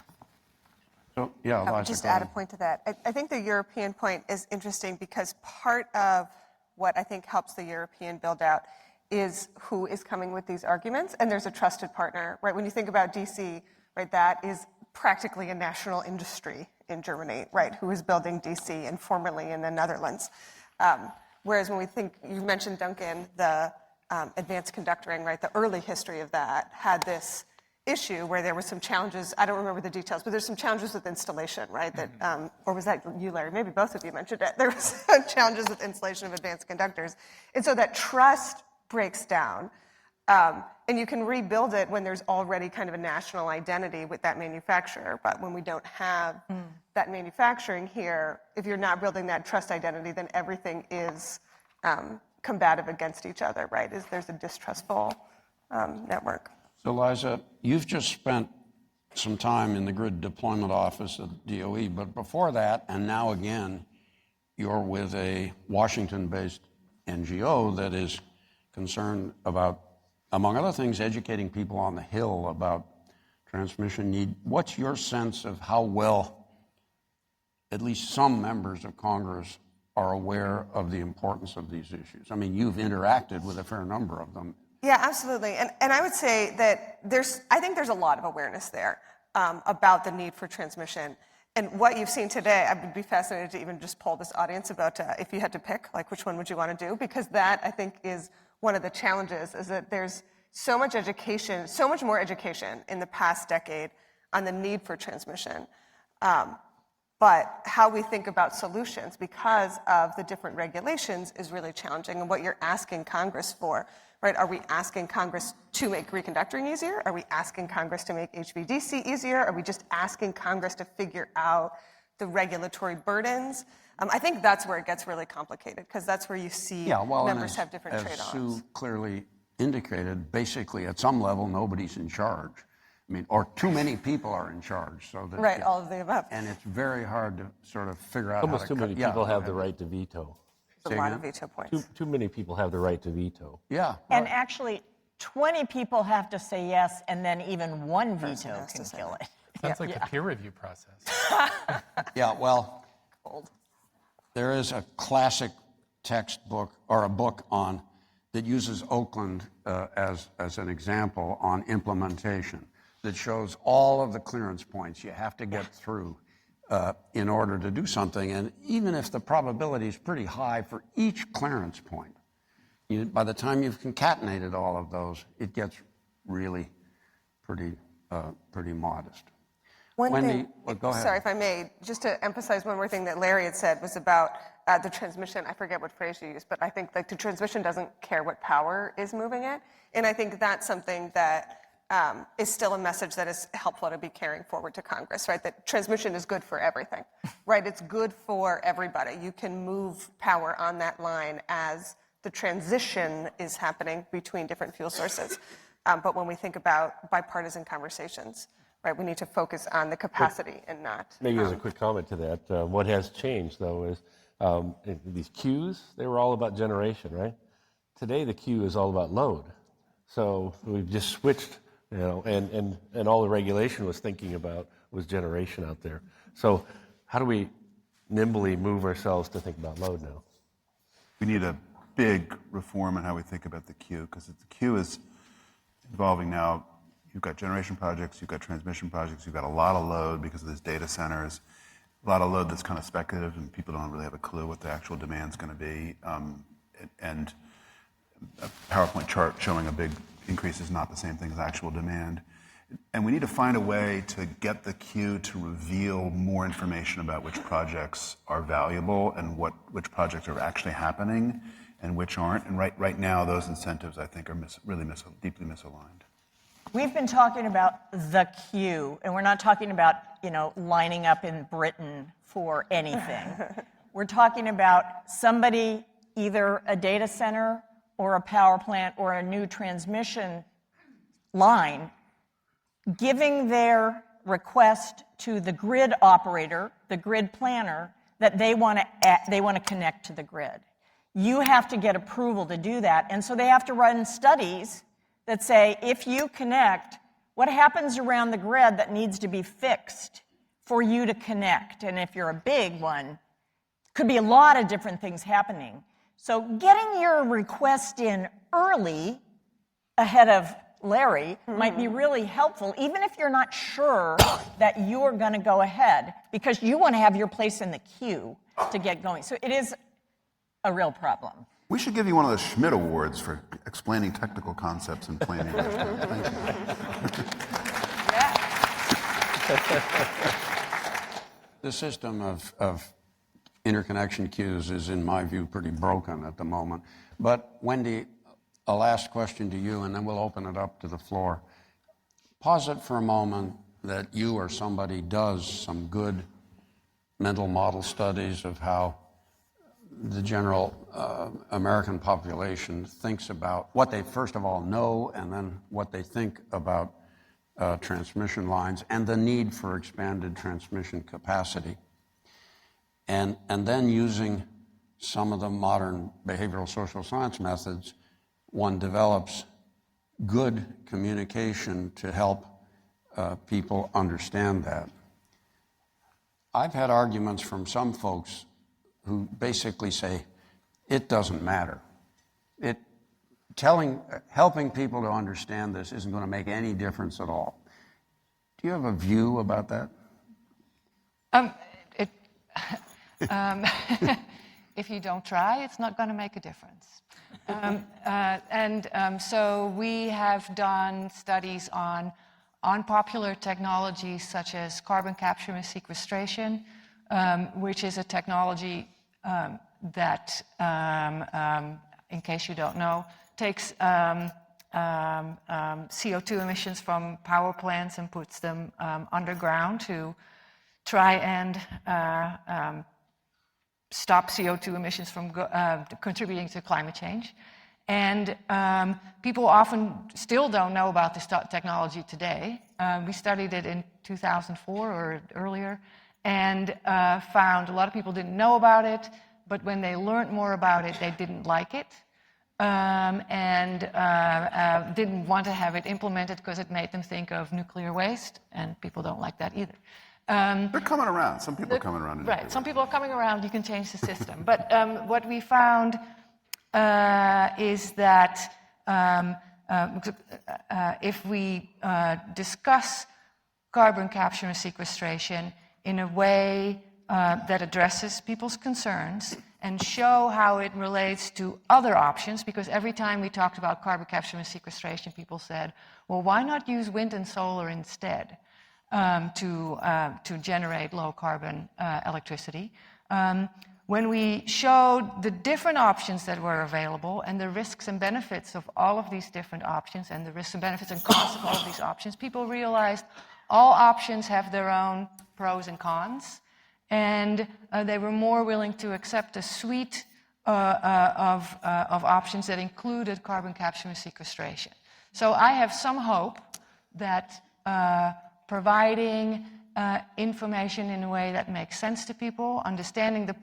So, yeah, I'll Liza, just go add ahead. a point to that. I think the European point is interesting because part of what I think helps the European build out is who is coming with these arguments, and there's a trusted partner, right? When you think about DC, right, that is practically a national industry in Germany, right, who is building DC and formerly in the Netherlands. Whereas when we think, you mentioned, Duncan, the advanced conductoring, right, the early history of that had this issue where there were some challenges. I don't remember the details, but there's some challenges with installation, right? That, or was that you, Larry? Maybe both of you mentioned it. There was challenges with installation of advanced conductors. And so that trust breaks down. And you can rebuild it when there's already kind of a national identity with that manufacturer. But when we don't have that manufacturing here, if you're not building that trust identity, then everything is combative against each other, right? There's a distrustful network. So, Liza, you've just spent some time in the Grid Deployment Office at DOE, but before that, and now again, you're with a Washington-based NGO that is concerned about, among other things, educating people on the Hill about transmission need. What's your sense of how well at least some members of Congress are aware of the importance of these issues? I mean, you've interacted with a fair number of them. Yeah, absolutely. And I would say that I think there's a lot of awareness there about the need for transmission. And what you've seen today, I would be fascinated to even just poll this audience about if you had to pick, like, which one would you want to do? Because that, I think, is one of the challenges, is that there's so much education, so much more education in the past decade on the need for transmission. But how we think about solutions because of the different regulations is really challenging. And what you're asking Congress for, right? Are we asking Congress to make reconductoring easier? Are we asking Congress to make HVDC easier? Are we just asking Congress to figure out the regulatory burdens? I think that's where it gets really complicated, because that's where you see members have different trade-offs. As Sue clearly indicated, basically at some level nobody's in charge. I mean, or too many people are in charge. So that, right, all of the above. And it's very hard to sort of figure out Almost how too to many people have the right to veto. A lot of veto points. Too many people have the right to veto. Yeah. And actually, 20 people have to say yes, and then even one veto can kill it. Sounds like the peer review process. Yeah, well, there is a classic textbook or a book on that uses Oakland as an example on implementation that shows all of the clearance points you have to get through in order to do something. And even if the probability is pretty high for each clearance point, by the time you've concatenated all of those, it gets really pretty modest. One Wendy, thing, go ahead. sorry if I may, just to emphasize one more thing that Larry had said was about the transmission. I forget what phrase you used, but I think like the transmission doesn't care what power is moving it. And I think that's something that is still a message that is helpful to be carrying forward to Congress, right? That transmission is good for everything, right? It's good for everybody. You can move power on that line as the transition is happening between different fuel sources. But when we think about bipartisan conversations, right, we need to focus on the capacity and not. Maybe as a quick comment to that, what has changed, though, is these queues, they were all about generation, right? Today, the queue is all about load. So we've just switched, and all the regulation was thinking about was generation out there. So how do we nimbly move ourselves to think about load now. We need a big reform in how we think about the queue, because the queue is evolving now. You've got generation projects, you've got transmission projects, you've got a lot of load because of these data centers, a lot of load that's kind of speculative and people don't really have a clue what the actual demand's going to be. And a PowerPoint chart showing a big increase is not the same thing as actual demand. And we need to find a way to get the queue to reveal more information about which projects are valuable and which projects are actually happening and which aren't. And right now, those incentives, I think, are deeply misaligned. We've been talking about the queue, and we're not talking about, lining up in Britain for anything. We're talking about somebody, either a data center or a power plant or a new transmission line, giving their request to the grid operator, the grid planner, that they want to connect to the grid. You have to get approval to do that, and so they have to run studies that say, if you connect, what happens around the grid that needs to be fixed for you to connect? And if you're a big one, could be a lot of different things happening. So getting your request in early, ahead of Larry, might be really helpful, even if you're not sure that you're going to go ahead, because you want to have your place in the queue to get going. So it is a real problem. We should give you one of the Schmidt Awards for explaining technical concepts in plain English. Thank you. The system of interconnection queues is, in my view, pretty broken at the moment. But Wendy, a last question to you, and then we'll open it up to the floor. Posit for a moment that you or somebody does some good mental model studies of how the general American population thinks about what they first of all know and then what they think about transmission lines and the need for expanded transmission capacity. And then using some of the modern behavioral social science methods, one develops good communication to help people understand that. I've had arguments from some folks who basically say, it doesn't matter. Helping people to understand this isn't going to make any difference at all. Do you have a view about that? If you don't try, it's not going to make a difference. So we have done studies on unpopular technologies such as carbon capture and sequestration, which is a technology that, in case you don't know, takes CO2 emissions from power plants and puts them underground to try and stop CO2 emissions from contributing to climate change. And people often still don't know about this technology today. We studied it in 2004 or earlier, and found a lot of people didn't know about it, but when they learned more about it, they didn't like it, and didn't want to have it implemented because it made them think of nuclear waste, and people don't like that either. They're coming around. Some people are coming around. Right, some people are coming around, you can change the system. But what we found is that if we discuss carbon capture and sequestration in a way that addresses people's concerns and show how it relates to other options, because every time we talked about carbon capture and sequestration, people said, well, why not use wind and solar instead to generate low carbon electricity? When we showed the different options that were available and the risks and benefits of all of these different options and the risks and benefits and costs of all of these options, people realized all options have their own pros and cons, and they were more willing to accept a suite of options that included carbon capture and sequestration. So I have some hope that providing information in a way that makes sense to people, understanding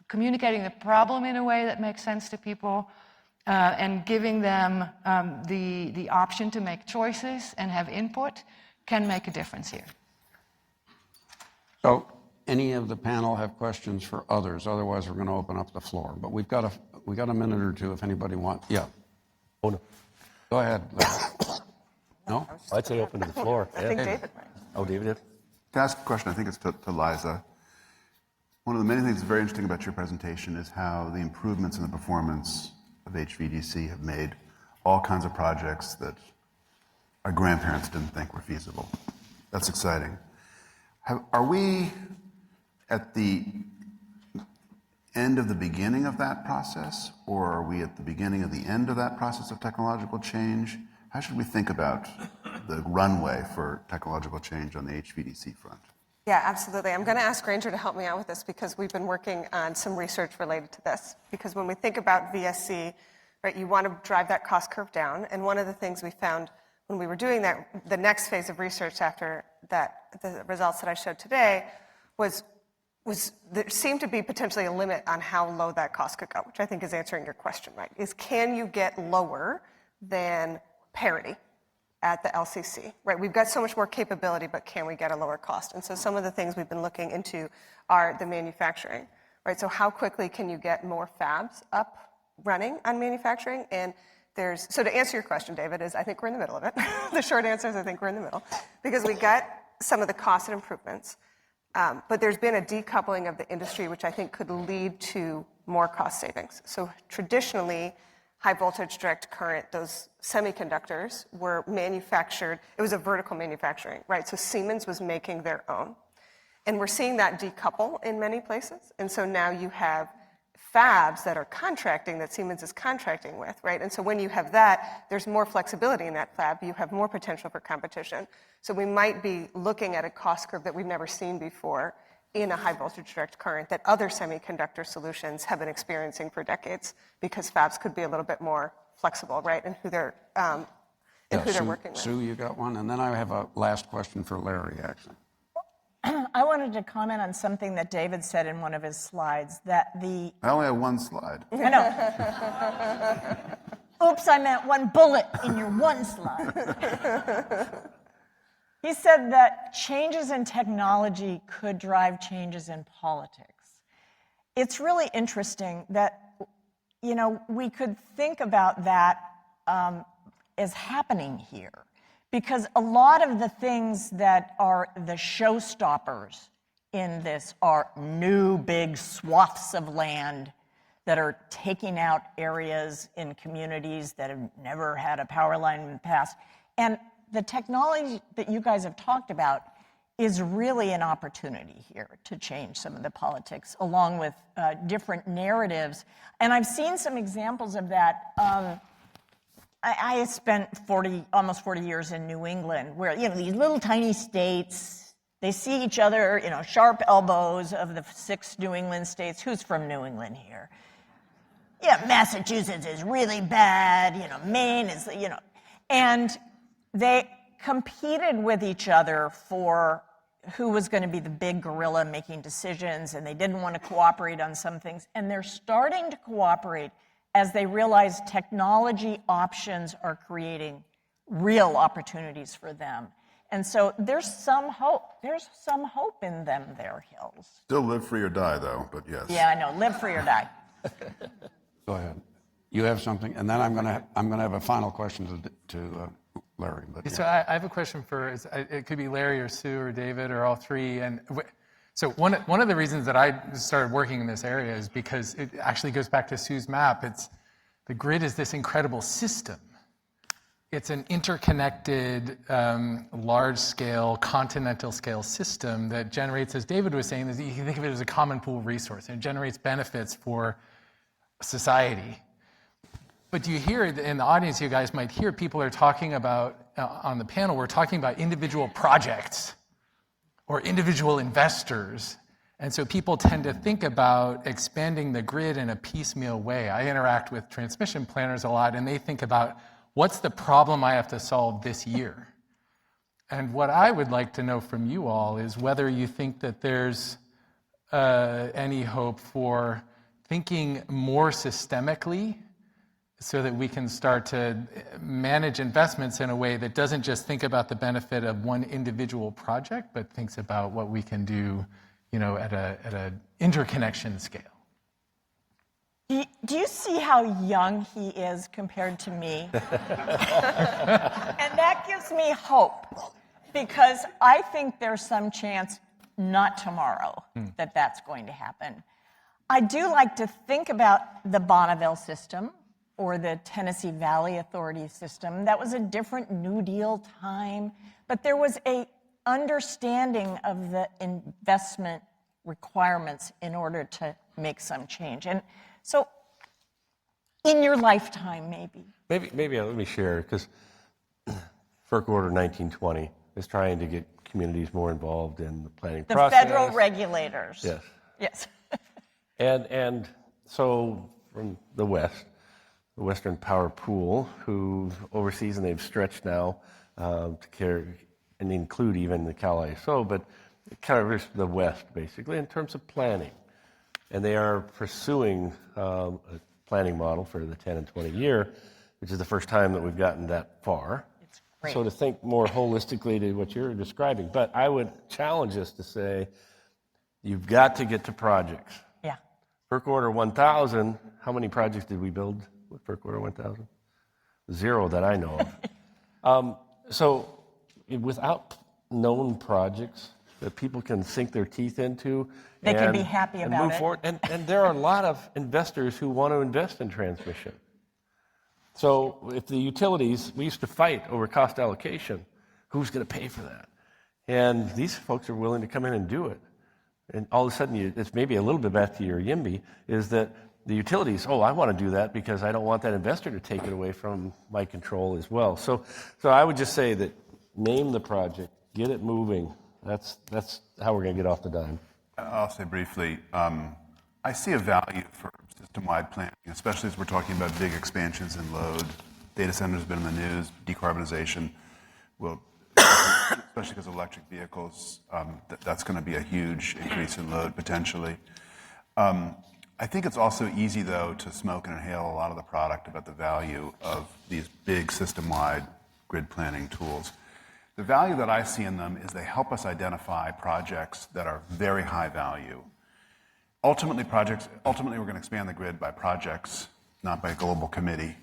communicating the problem in a way that makes sense to people, and giving them the option to make choices and have input can make a difference here. So any of the panel have questions for others? Otherwise, we're going to open up the floor. But we've got a minute or two if anybody wants. Yeah. Oh, no. Go ahead, Larry. No? I'd say open to the floor. I think David might. Oh, David did? To ask a question, I think it's to Liza. One of the many things that's very interesting about your presentation is how the improvements in the performance of HVDC have made all kinds of projects that our grandparents didn't think were feasible. That's exciting. Are we at the end of the beginning of that process, or are we at the beginning of the end of that process of technological change? How should we think about the runway for technological change on the HVDC front? Yeah, absolutely. I'm going to ask Granger to help me out with this because we've been working on some research related to this. Because when we think about VSC, right, you want to drive that cost curve down. And one of the things we found when we were doing that, the next phase of research after that, the results that I showed today, was there seemed to be potentially a limit on how low that cost could go, which I think is answering your question, right? Is can you get lower than parity at the LCC, right? We've got so much more capability, but can we get a lower cost? And so some of the things we've been looking into are the manufacturing, right? So how quickly can you get more fabs up running on manufacturing? And so to answer your question, David, is I think we're in the middle of it. The short answer is I think we're in the middle because we got some of the cost and improvements, but there's been a decoupling of the industry, which I think could lead to more cost savings. So traditionally, high voltage direct current, those semiconductors were manufactured, it was a vertical manufacturing, right? So Siemens was making their own. And we're seeing that decouple in many places. And so now you have fabs that are contracting that Siemens is contracting with, right? And so when you have that, there's more flexibility in that fab. You have more potential for competition. So we might be looking at a cost curve that we've never seen before in a high voltage direct current that other semiconductor solutions have been experiencing for decades because fabs could be a little bit more flexible, right, in who they're working with. Sue, you got one? And then I have a last question for Larry, actually. I wanted to comment on something that David said in one of his slides, that I only have one slide. I know. Oops, I meant one bullet in your one slide. He said that changes in technology could drive changes in politics. It's really interesting that, we could think about that as happening here. Because a lot of the things that are the showstoppers in this are new big swaths of land that are taking out areas in communities that have never had a power line in the past. And the technology that you guys have talked about is really an opportunity here to change some of the politics, along with different narratives. And I've seen some examples of that. I spent almost 40 years in New England, where these little tiny states, they see each other, sharp elbows of the 6 New England states. Who's from New England here? Yeah, Massachusetts is really bad. Maine is, and they competed with each other for who was going to be the big gorilla making decisions, and they didn't want to cooperate on some things. And they're starting to cooperate as they realize technology options are creating real opportunities for them. And so there's some hope. There's some hope in them there, Hills. Still live free or die, though, but yes. Yeah, I know. Live free or die. Go ahead. You have something, and then I'm going to have a final question to Larry. But So I have a question for, it could be Larry or Sue or David or all three. And so one of the reasons that I started working in this area is because it actually goes back to Sue's map. The grid is this incredible system. It's an interconnected, large-scale, continental-scale system that generates, as David was saying, you can think of it as a common pool resource. It generates benefits for society. But you hear in the audience, you guys might hear people are talking about, on the panel, we're talking about individual projects or individual investors. And so people tend to think about expanding the grid in a piecemeal way. I interact with transmission planners a lot, and they think about, what's the problem I have to solve this year? And what I would like to know from you all is whether you think that there's any hope for thinking more systemically so that we can start to manage investments in a way that doesn't just think about the benefit of one individual project, but thinks about what we can do, at an interconnection scale. Do you see how young he is compared to me? And that gives me hope, because I think there's some chance, not tomorrow, that that's going to happen. I do like to think about the Bonneville system or the Tennessee Valley Authority system. That was a different New Deal time, but there was a understanding of the investment requirements in order to make some change. And so, in your lifetime, maybe. Maybe let me share, because FERC Order 1920 is trying to get communities more involved in the planning The process. federal regulators. Yes. Yes. And so from the West, the Western Power Pool, who oversees, and they've stretched now to care and include even the Cal ISO, but it covers the West, basically, in terms of planning. And they are pursuing a planning model for the 10 and 20 year, which is the first time that we've gotten that far. It's great. So to think more holistically to what you're describing. But I would challenge us to say, you've got to get to projects. Yeah. FERC Order 1000, how many projects did we build with FERC Order 1000? 0 that I know of. So without known projects that people can sink their teeth into, They can be happy and about move it. forward. And there are a lot of investors who want to invest in transmission. So if the utilities, we used to fight over cost allocation, who's going to pay for that? And these folks are willing to come in and do it. And all of a sudden, it's maybe a little bit back to your YIMBY, is that the utilities, I want to do that because I don't want that investor to take it away from my control as well. So I would just say that name the project, get it moving. That's how we're going to get off the dime. I'll say briefly, I see a value for system-wide planning, especially as we're talking about big expansions in load. Data centers have been in the news, decarbonization will, especially because of electric vehicles, that's going to be a huge increase in load potentially. I think it's also easy, though, to smoke and inhale a lot of the product about the value of these big system-wide grid planning tools. The value that I see in them is they help us identify projects that are very high value. Ultimately, we're going to expand the grid by projects, not by a global committee.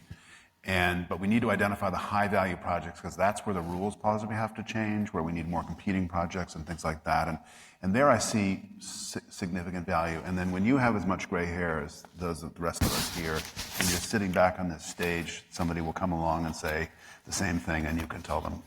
But we need to identify the high value projects, because that's where the rules possibly have to change, where we need more competing projects and things like that. And there I see significant value. And then when you have as much gray hair as the rest of us here, and you're sitting back on this stage, somebody will come along and say the same thing, and you can tell them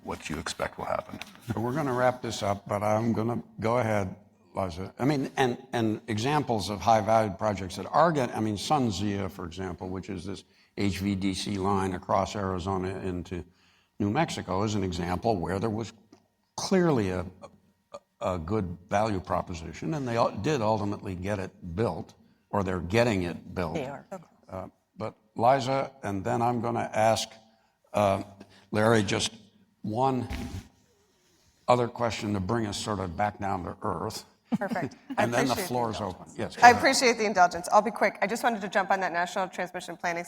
what you expect will happen. So we're going to wrap this up, but I'm going to go ahead, Liza. I mean, and examples of high-valued projects that are getting, SunZia, for example, which is this HVDC line across Arizona into New Mexico, is an example where there was clearly a good value proposition, and they did ultimately get it built, or they're getting it built. They are. But Liza, and then I'm going to ask Larry just one other question to bring us sort of back down to earth. Perfect. And then the floor is open. Yes. I appreciate the indulgence. I'll be quick. I just wanted to jump on that national transmission planning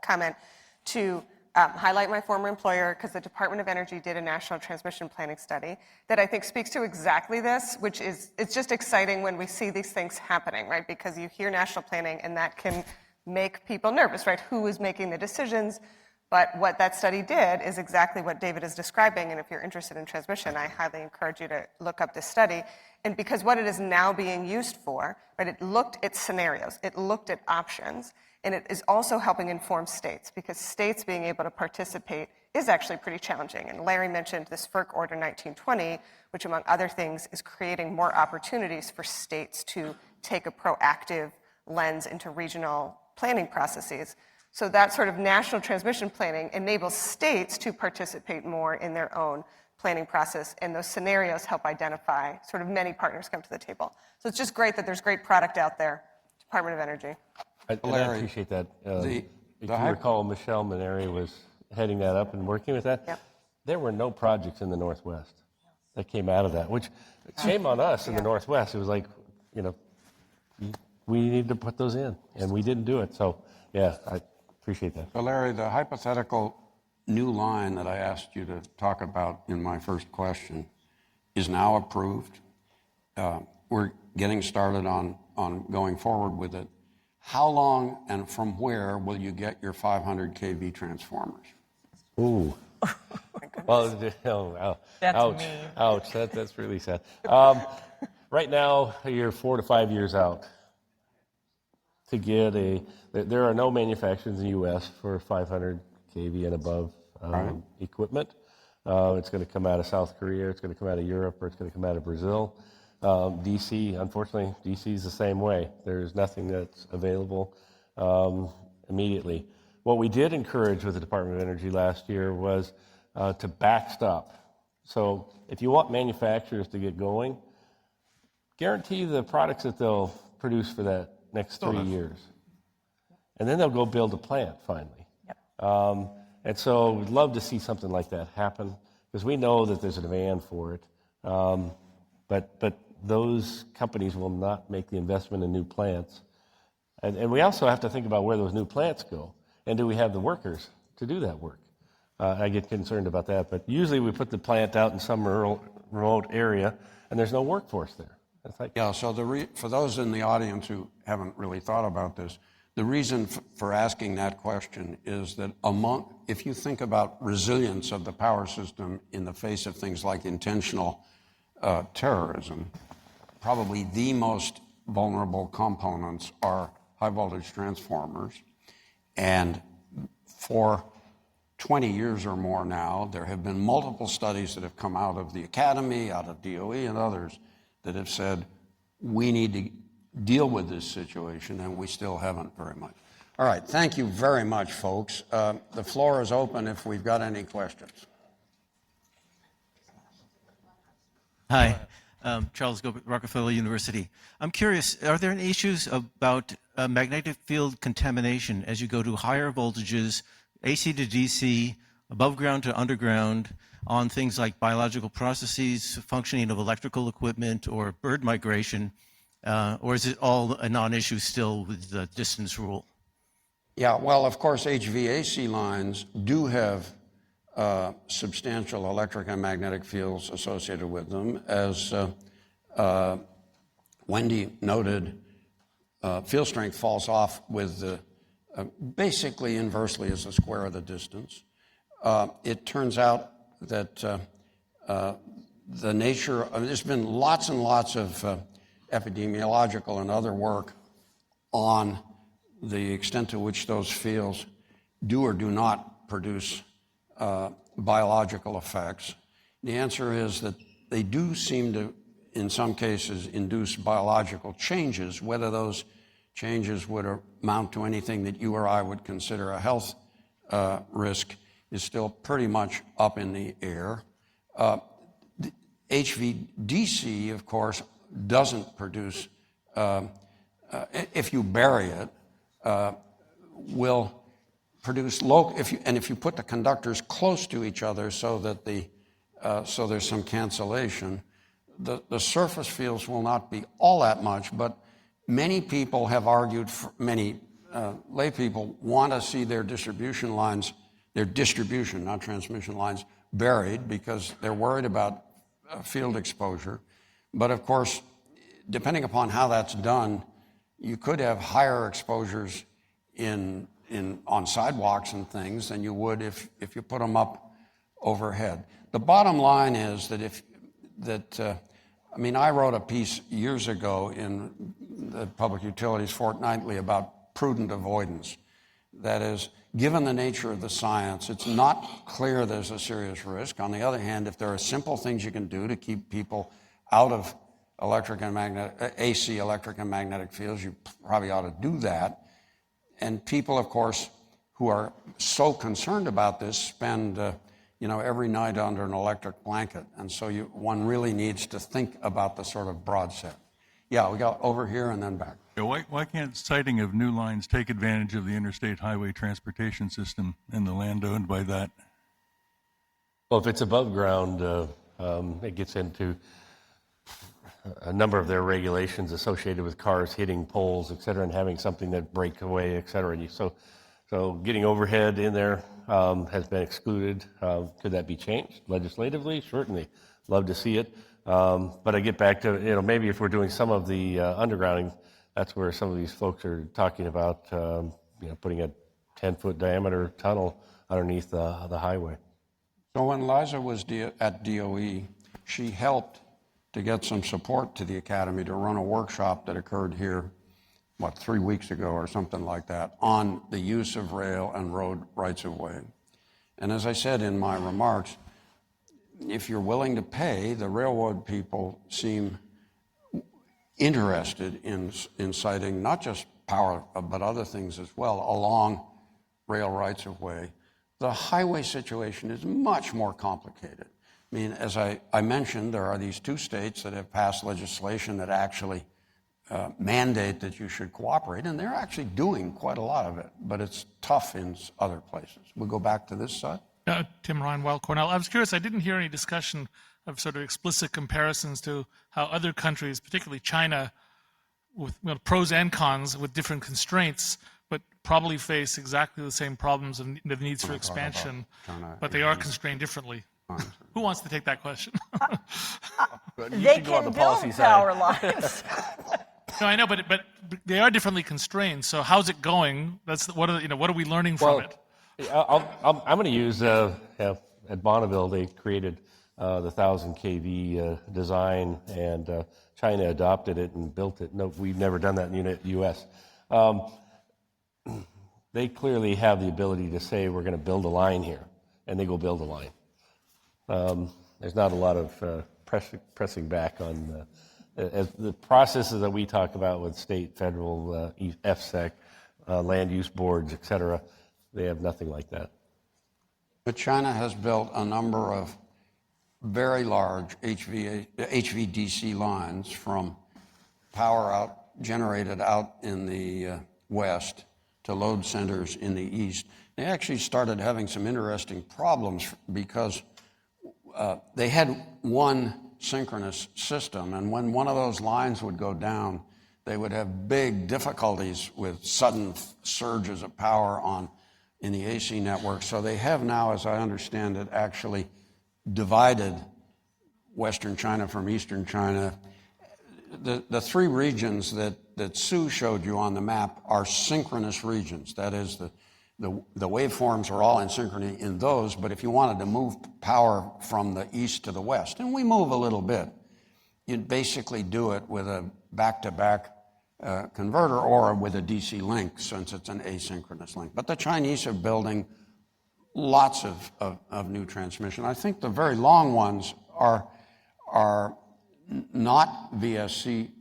comment to highlight my former employer, because the Department of Energy did a national transmission planning study that I think speaks to exactly this, which is, it's just exciting when we see these things happening, right? Because you hear national planning and that can make people nervous, right? Who is making the decisions? But what that study did is exactly what David is describing, and if you're interested in transmission, I highly encourage you to look up this study. And because what it is now being used for, right, it looked at scenarios, it looked at options, and it is also helping inform states, because states being able to participate is actually pretty challenging. And Larry mentioned this FERC Order 1920, which among other things is creating more opportunities for states to take a proactive lens into regional planning processes. So that sort of national transmission planning enables states to participate more in their own planning process, and those scenarios help identify sort of many partners come to the table. So it's just great that there's great product out there, Department of Energy. I appreciate that. If you recall, Michelle Maneri was heading that up and working with that. Yep. There were no projects in the Northwest that came out of that, which shame on us in the Northwest. It was like, we need to put those in, and we didn't do it. So, yeah, I appreciate that. So Larry, the hypothetical new line that I asked you to talk about in my first question is now approved. we're getting started on going forward with it. How long and from where will you get your 500 kV transformers? Ooh. Well, oh, That's ouch, mean. ouch. That's really sad. Right now, you're 4 to 5 years out to get there are no manufacturers in the U.S. for 500 kV and above equipment. It's going to come out of South Korea, it's going to come out of Europe, or it's going to come out of Brazil. DC, unfortunately, DC is the same way. There's nothing that's available immediately. What we did encourage with the Department of Energy last year was to backstop. So if you want manufacturers to get going, guarantee the products that they'll produce for that next 3 years. And then they'll go build a plant finally. Yep. And so we'd love to see something like that happen because we know that there's a demand for it. But those companies will not make the investment in new plants. And we also have to think about where those new plants go. And do we have the workers to do that work? I get concerned about that. But usually we put the plant out in some remote area, and there's no workforce there. It's like, Yeah, so for those in the audience who haven't really thought about this, the reason for asking that question is that if you think about resilience of the power system in the face of things like intentional terrorism, probably the most vulnerable components are high voltage transformers. And for 20 years or more now, there have been multiple studies that have come out of the Academy, out of DOE and others that have said, we need to deal with this situation, and we still haven't very much. All right, thank you very much, folks. The floor is open if we've got any questions. Hi, Charles Gilbert, Rockefeller University. I'm curious, are there any issues about magnetic field contamination as you go to higher voltages, AC to DC, above ground to underground, on things like biological processes, functioning of electrical equipment, or bird migration, or is it all a non-issue still with the distance rule? Yeah, well, of course, HVAC lines do have substantial electric and magnetic fields associated with them. As Wendy noted, field strength falls off with basically inversely as the square of the distance. It turns out that the nature, there's been lots and lots of epidemiological and other work on the extent to which those fields do or do not produce biological effects. The answer is that they do seem to, in some cases, induce biological changes. Whether those changes would amount to anything that you or I would consider a health risk is still pretty much up in the air. HVDC, of course, doesn't produce, if you bury it, will produce if you put the conductors close to each other so that so there's some cancellation, the surface fields will not be all that much, but many people have argued, many lay people want to see their distribution lines, their distribution, not transmission lines, buried because they're worried about field exposure. But of course, depending upon how that's done, you could have higher exposures on sidewalks and things than you would if you put them up overhead. The bottom line is that I wrote a piece years ago in the Public Utilities Fortnightly about prudent avoidance. That is, given the nature of the science, it's not clear there's a serious risk. On the other hand, if there are simple things you can do to keep people out of AC electric and magnetic fields, you probably ought to do that. And people, of course, who are so concerned about this spend every night under an electric blanket. And so one really needs to think about the sort of broad set. Yeah, we got over here and then back. Yeah, why can't siting of new lines take advantage of the interstate highway transportation system and the land owned by that? well, if it's above ground, it gets into a number of their regulations associated with cars hitting poles, et cetera, and having something that break away, et cetera. And so getting overhead in there has been excluded. Could that be changed legislatively? Certainly. Love to see it. But I get back to, maybe if we're doing some of the undergrounding, that's where some of these folks are talking about, putting a 10-foot diameter tunnel underneath the highway. So when Liza was at DOE, she helped to get some support to the Academy to run a workshop that occurred here, 3 weeks ago or something like that, on the use of rail and road rights-of-way. And as I said in my remarks, if you're willing to pay, the railroad people seem interested in citing not just power, but other things as well, along rail rights-of-way. The highway situation is much more complicated. I mean, as I mentioned, there are these 2 states that have passed legislation that actually mandate that you should cooperate, and they're actually doing quite a lot of it, but it's tough in other places. We'll go back to this side. Tim Ryan, Weill Cornell. I was curious, I didn't hear any discussion of sort of explicit comparisons to how other countries, particularly China, with pros and cons with different constraints, but probably face exactly the same problems of the needs for expansion, but they are constrained differently. Who wants to take that question? They can build power lines. No, I know, but they are differently constrained. So how's it going? What are we learning from it? I'm going to use at Bonneville they created the 1,000 kV design, and China adopted it and built it. No, we've never done that in the U.S. They clearly have the ability to say we're going to build a line here, and they go build a line. There's not a lot of pressing back on as the processes that we talk about with state, federal, FSEC, land use boards, et cetera. They have nothing like that. But China has built a number of very large HVDC lines from power generated out in the west to load centers in the east. They actually started having some interesting problems because they had one synchronous system, and when one of those lines would go down, they would have big difficulties with sudden surges of power in the AC network. So they have now, as I understand it, actually divided Western China from Eastern China. The 3 regions that Sue showed you on the map are synchronous regions. That is, the waveforms are all in synchrony in those, but if you wanted to move power from the east to the west, and we move a little bit, you'd basically do it with a back-to-back converter or with a DC link, since it's an asynchronous link. But the Chinese are building lots of new transmission. I think the very long ones are not VSC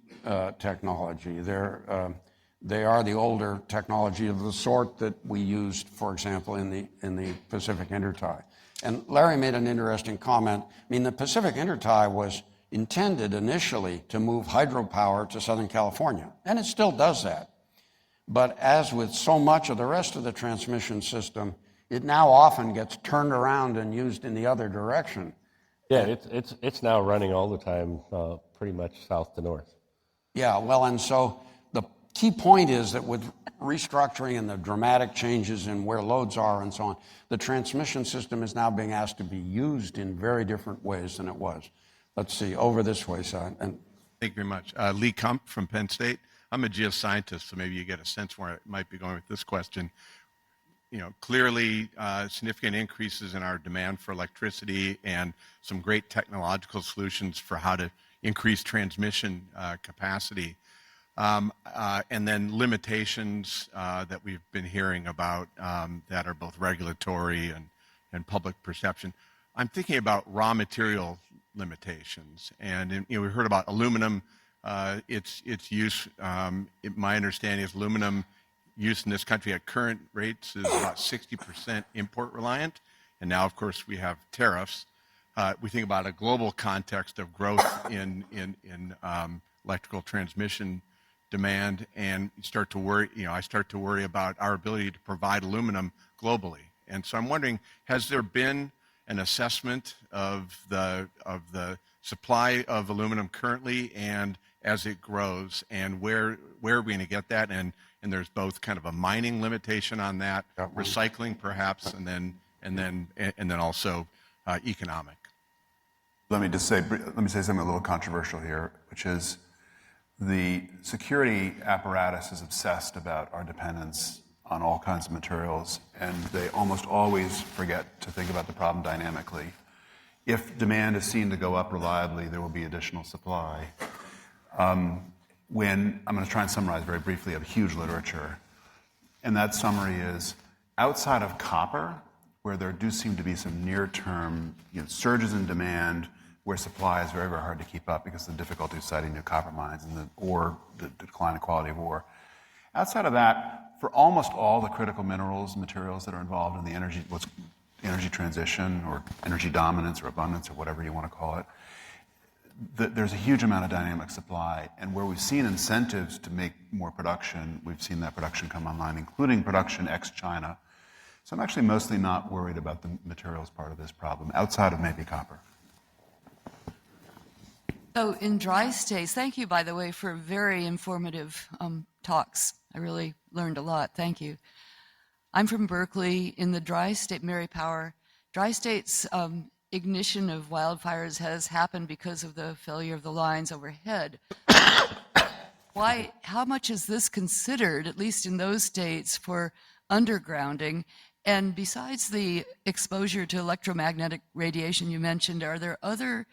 technology. They are the older technology of the sort that we used, for example, in the Pacific Intertie. And Larry made an interesting comment. I mean, the Pacific Intertie was intended initially to move hydropower to Southern California, and it still does that. But as with so much of the rest of the transmission system, it now often gets turned around and used in the other direction. Yeah, it's now running all the time, pretty much south to north. Yeah, well, and so the key point is that with restructuring and the dramatic changes in where loads are and so on, the transmission system is now being asked to be used in very different ways than it was. Let's see, over this way, side. And thank you very much. Lee Kump from Penn State. I'm a geoscientist, so maybe you get a sense where I might be going with this question. Clearly significant increases in our demand for electricity and some great technological solutions for how to increase transmission capacity. And then limitations that we've been hearing about that are both regulatory and public perception. I'm thinking about raw material limitations. And we heard about aluminum, its use. My understanding is aluminum use in this country at current rates is about 60% import reliant. And now, of course, we have tariffs. We think about a global context of growth in electrical transmission demand, and start to worry. I start to worry about our ability to provide aluminum globally. And so I'm wondering, has there been an assessment of the supply of aluminum currently and as it grows, and where are we going to get that? And there's both kind of a mining limitation on that, recycling perhaps, and then also economic. Let me say something a little controversial here, which is the security apparatus is obsessed about our dependence on all kinds of materials, and they almost always forget to think about the problem dynamically. If demand is seen to go up reliably, there will be additional supply. I'm going to try and summarize very briefly of huge literature, and that summary is outside of copper, where there do seem to be some near-term surges in demand, where supply is very, very hard to keep up because of the difficulty of siting new copper mines and the decline in quality of ore. Outside of that, for almost all the critical minerals and materials that are involved in the energy transition or energy dominance or abundance or whatever you want to call it, there's a huge amount of dynamic supply. And where we've seen incentives to make more production, we've seen that production come online, including production ex-China. So I'm actually mostly not worried about the materials part of this problem, outside of maybe copper. So in dry states, thank you, by the way, for very informative talks. I really learned a lot. Thank you. I'm from Berkeley. In the dry state, Mary Power, dry states ignition of wildfires has happened because of the failure of the lines overhead. How much is this considered, at least in those states, for undergrounding? And besides the exposure to electromagnetic radiation you mentioned, are there other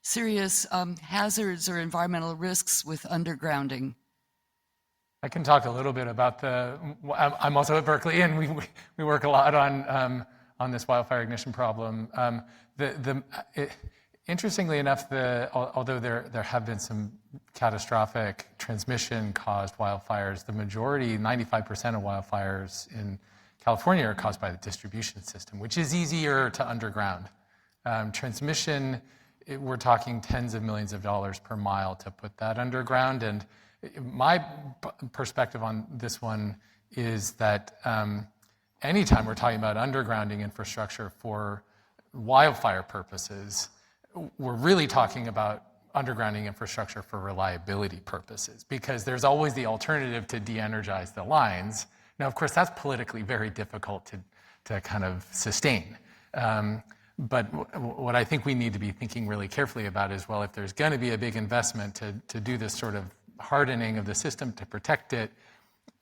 serious hazards or environmental risks with undergrounding? I can talk a little bit about I'm also at Berkeley, and we work a lot on this wildfire ignition problem. Interestingly enough, although there have been some catastrophic transmission-caused wildfires, the majority, 95% of wildfires in California are caused by the distribution system, which is easier to underground. Transmission, we're talking tens of millions of dollars per mile to put that underground. And my perspective on this one is that anytime we're talking about undergrounding infrastructure for wildfire purposes, we're really talking about undergrounding infrastructure for reliability purposes, because there's always the alternative to de-energize the lines. Now, of course, that's politically very difficult to kind of sustain. But what I think we need to be thinking really carefully about is, well, if there's going to be a big investment to do this sort of hardening of the system to protect it,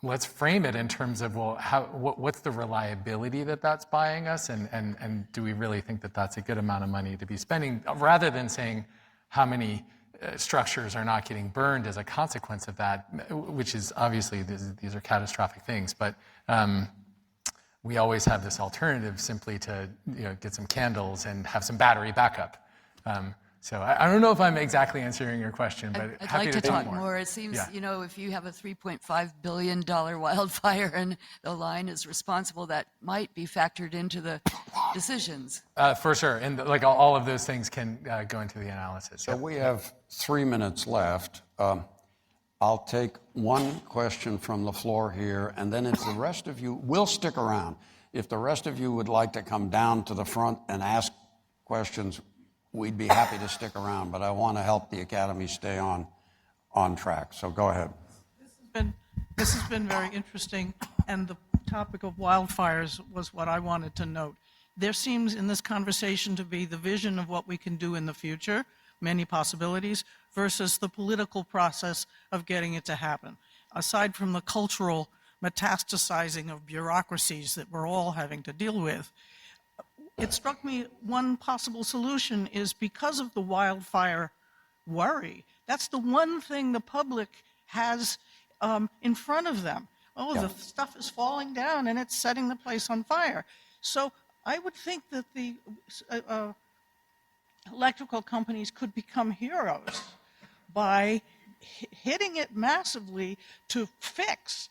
let's frame it in terms of, well, what's the reliability that's buying us, and do we really think that that's a good amount of money to be spending, rather than saying how many structures are not getting burned as a consequence of that, which is obviously, these are catastrophic things, but we always have this alternative simply to get some candles and have some battery backup. So I don't know if I'm exactly answering your question, but I'd happy like to to talk more. more. It seems, Yeah. If you have a $3.5 billion wildfire and the line is responsible, that might be factored into the decisions. For sure, and all of those things can go into the analysis. So we have 3 minutes left. I'll take one question from the floor here, and then if the rest of you will stick around, if the rest of you would like to come down to the front and ask questions, we'd be happy to stick around, but I want to help the Academy stay on track. So go ahead. This has been very interesting, and the topic of wildfires was what I wanted to note. There seems in this conversation to be the vision of what we can do in the future, many possibilities, versus the political process of getting it to happen. Aside from the cultural metastasizing of bureaucracies that we're all having to deal with, it struck me one possible solution is, because of the wildfire worry, that's the one thing the public has in front of them. Oh, the stuff is falling down and it's setting the place on fire. So I would think that the electrical companies could become heroes by hitting it massively to fix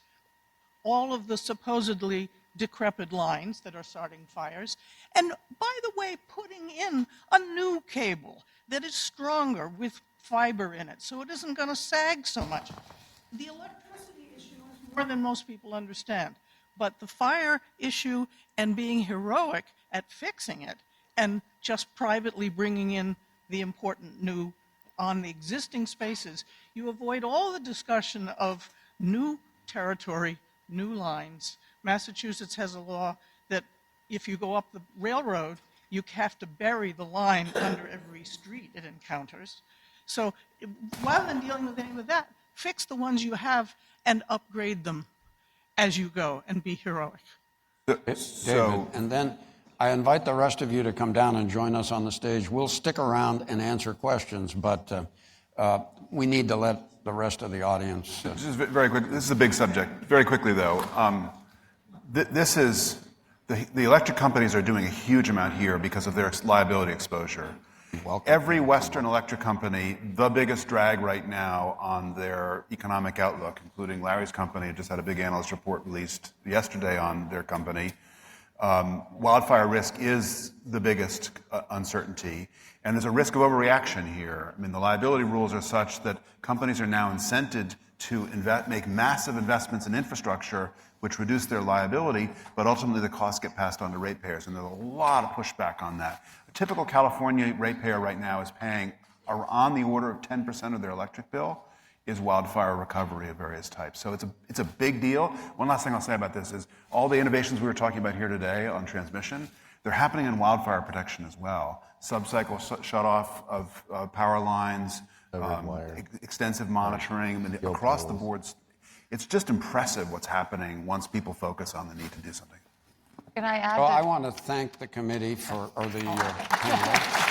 all of the supposedly decrepit lines that are starting fires. And by the way, putting in a new cable that is stronger with fiber in it, so it isn't going to sag so much. The electricity issue is more than most people understand, but the fire issue and being heroic at fixing it and just privately bringing in the important new on the existing spaces, you avoid all the discussion of new territory, new lines. Massachusetts has a law that if you go up the railroad you have to bury the line under every street it encounters. So rather than dealing with any of that, fix the ones you have and upgrade them as you go and be heroic. David, and then I invite the rest of you to come down and join us on the stage. We'll stick around and answer questions, but we need to let the rest of the audience. Just very quick. This is a big subject. Very quickly, though, this is the electric companies are doing a huge amount here because of their liability exposure. Every Western electric company, the biggest drag right now on their economic outlook, including Larry's company, just had a big analyst report released yesterday on their company. Wildfire risk is the biggest uncertainty, and there's a risk of overreaction here. I mean, the liability rules are such that companies are now incented to make massive investments in infrastructure, which reduce their liability, but ultimately the costs get passed on to ratepayers, and there's a lot of pushback on that. A typical California ratepayer right now is paying on the order of 10% of their electric bill is wildfire recovery of various types. So it's a big deal. One last thing I'll say about this is all the innovations we were talking about here today on transmission, they're happening in wildfire protection as well. Subcycle shut-off of power lines, extensive monitoring, across the boards. It's just impressive what's happening once people focus on the need to do something. Can I add Well, I want to thank the committee or the panel.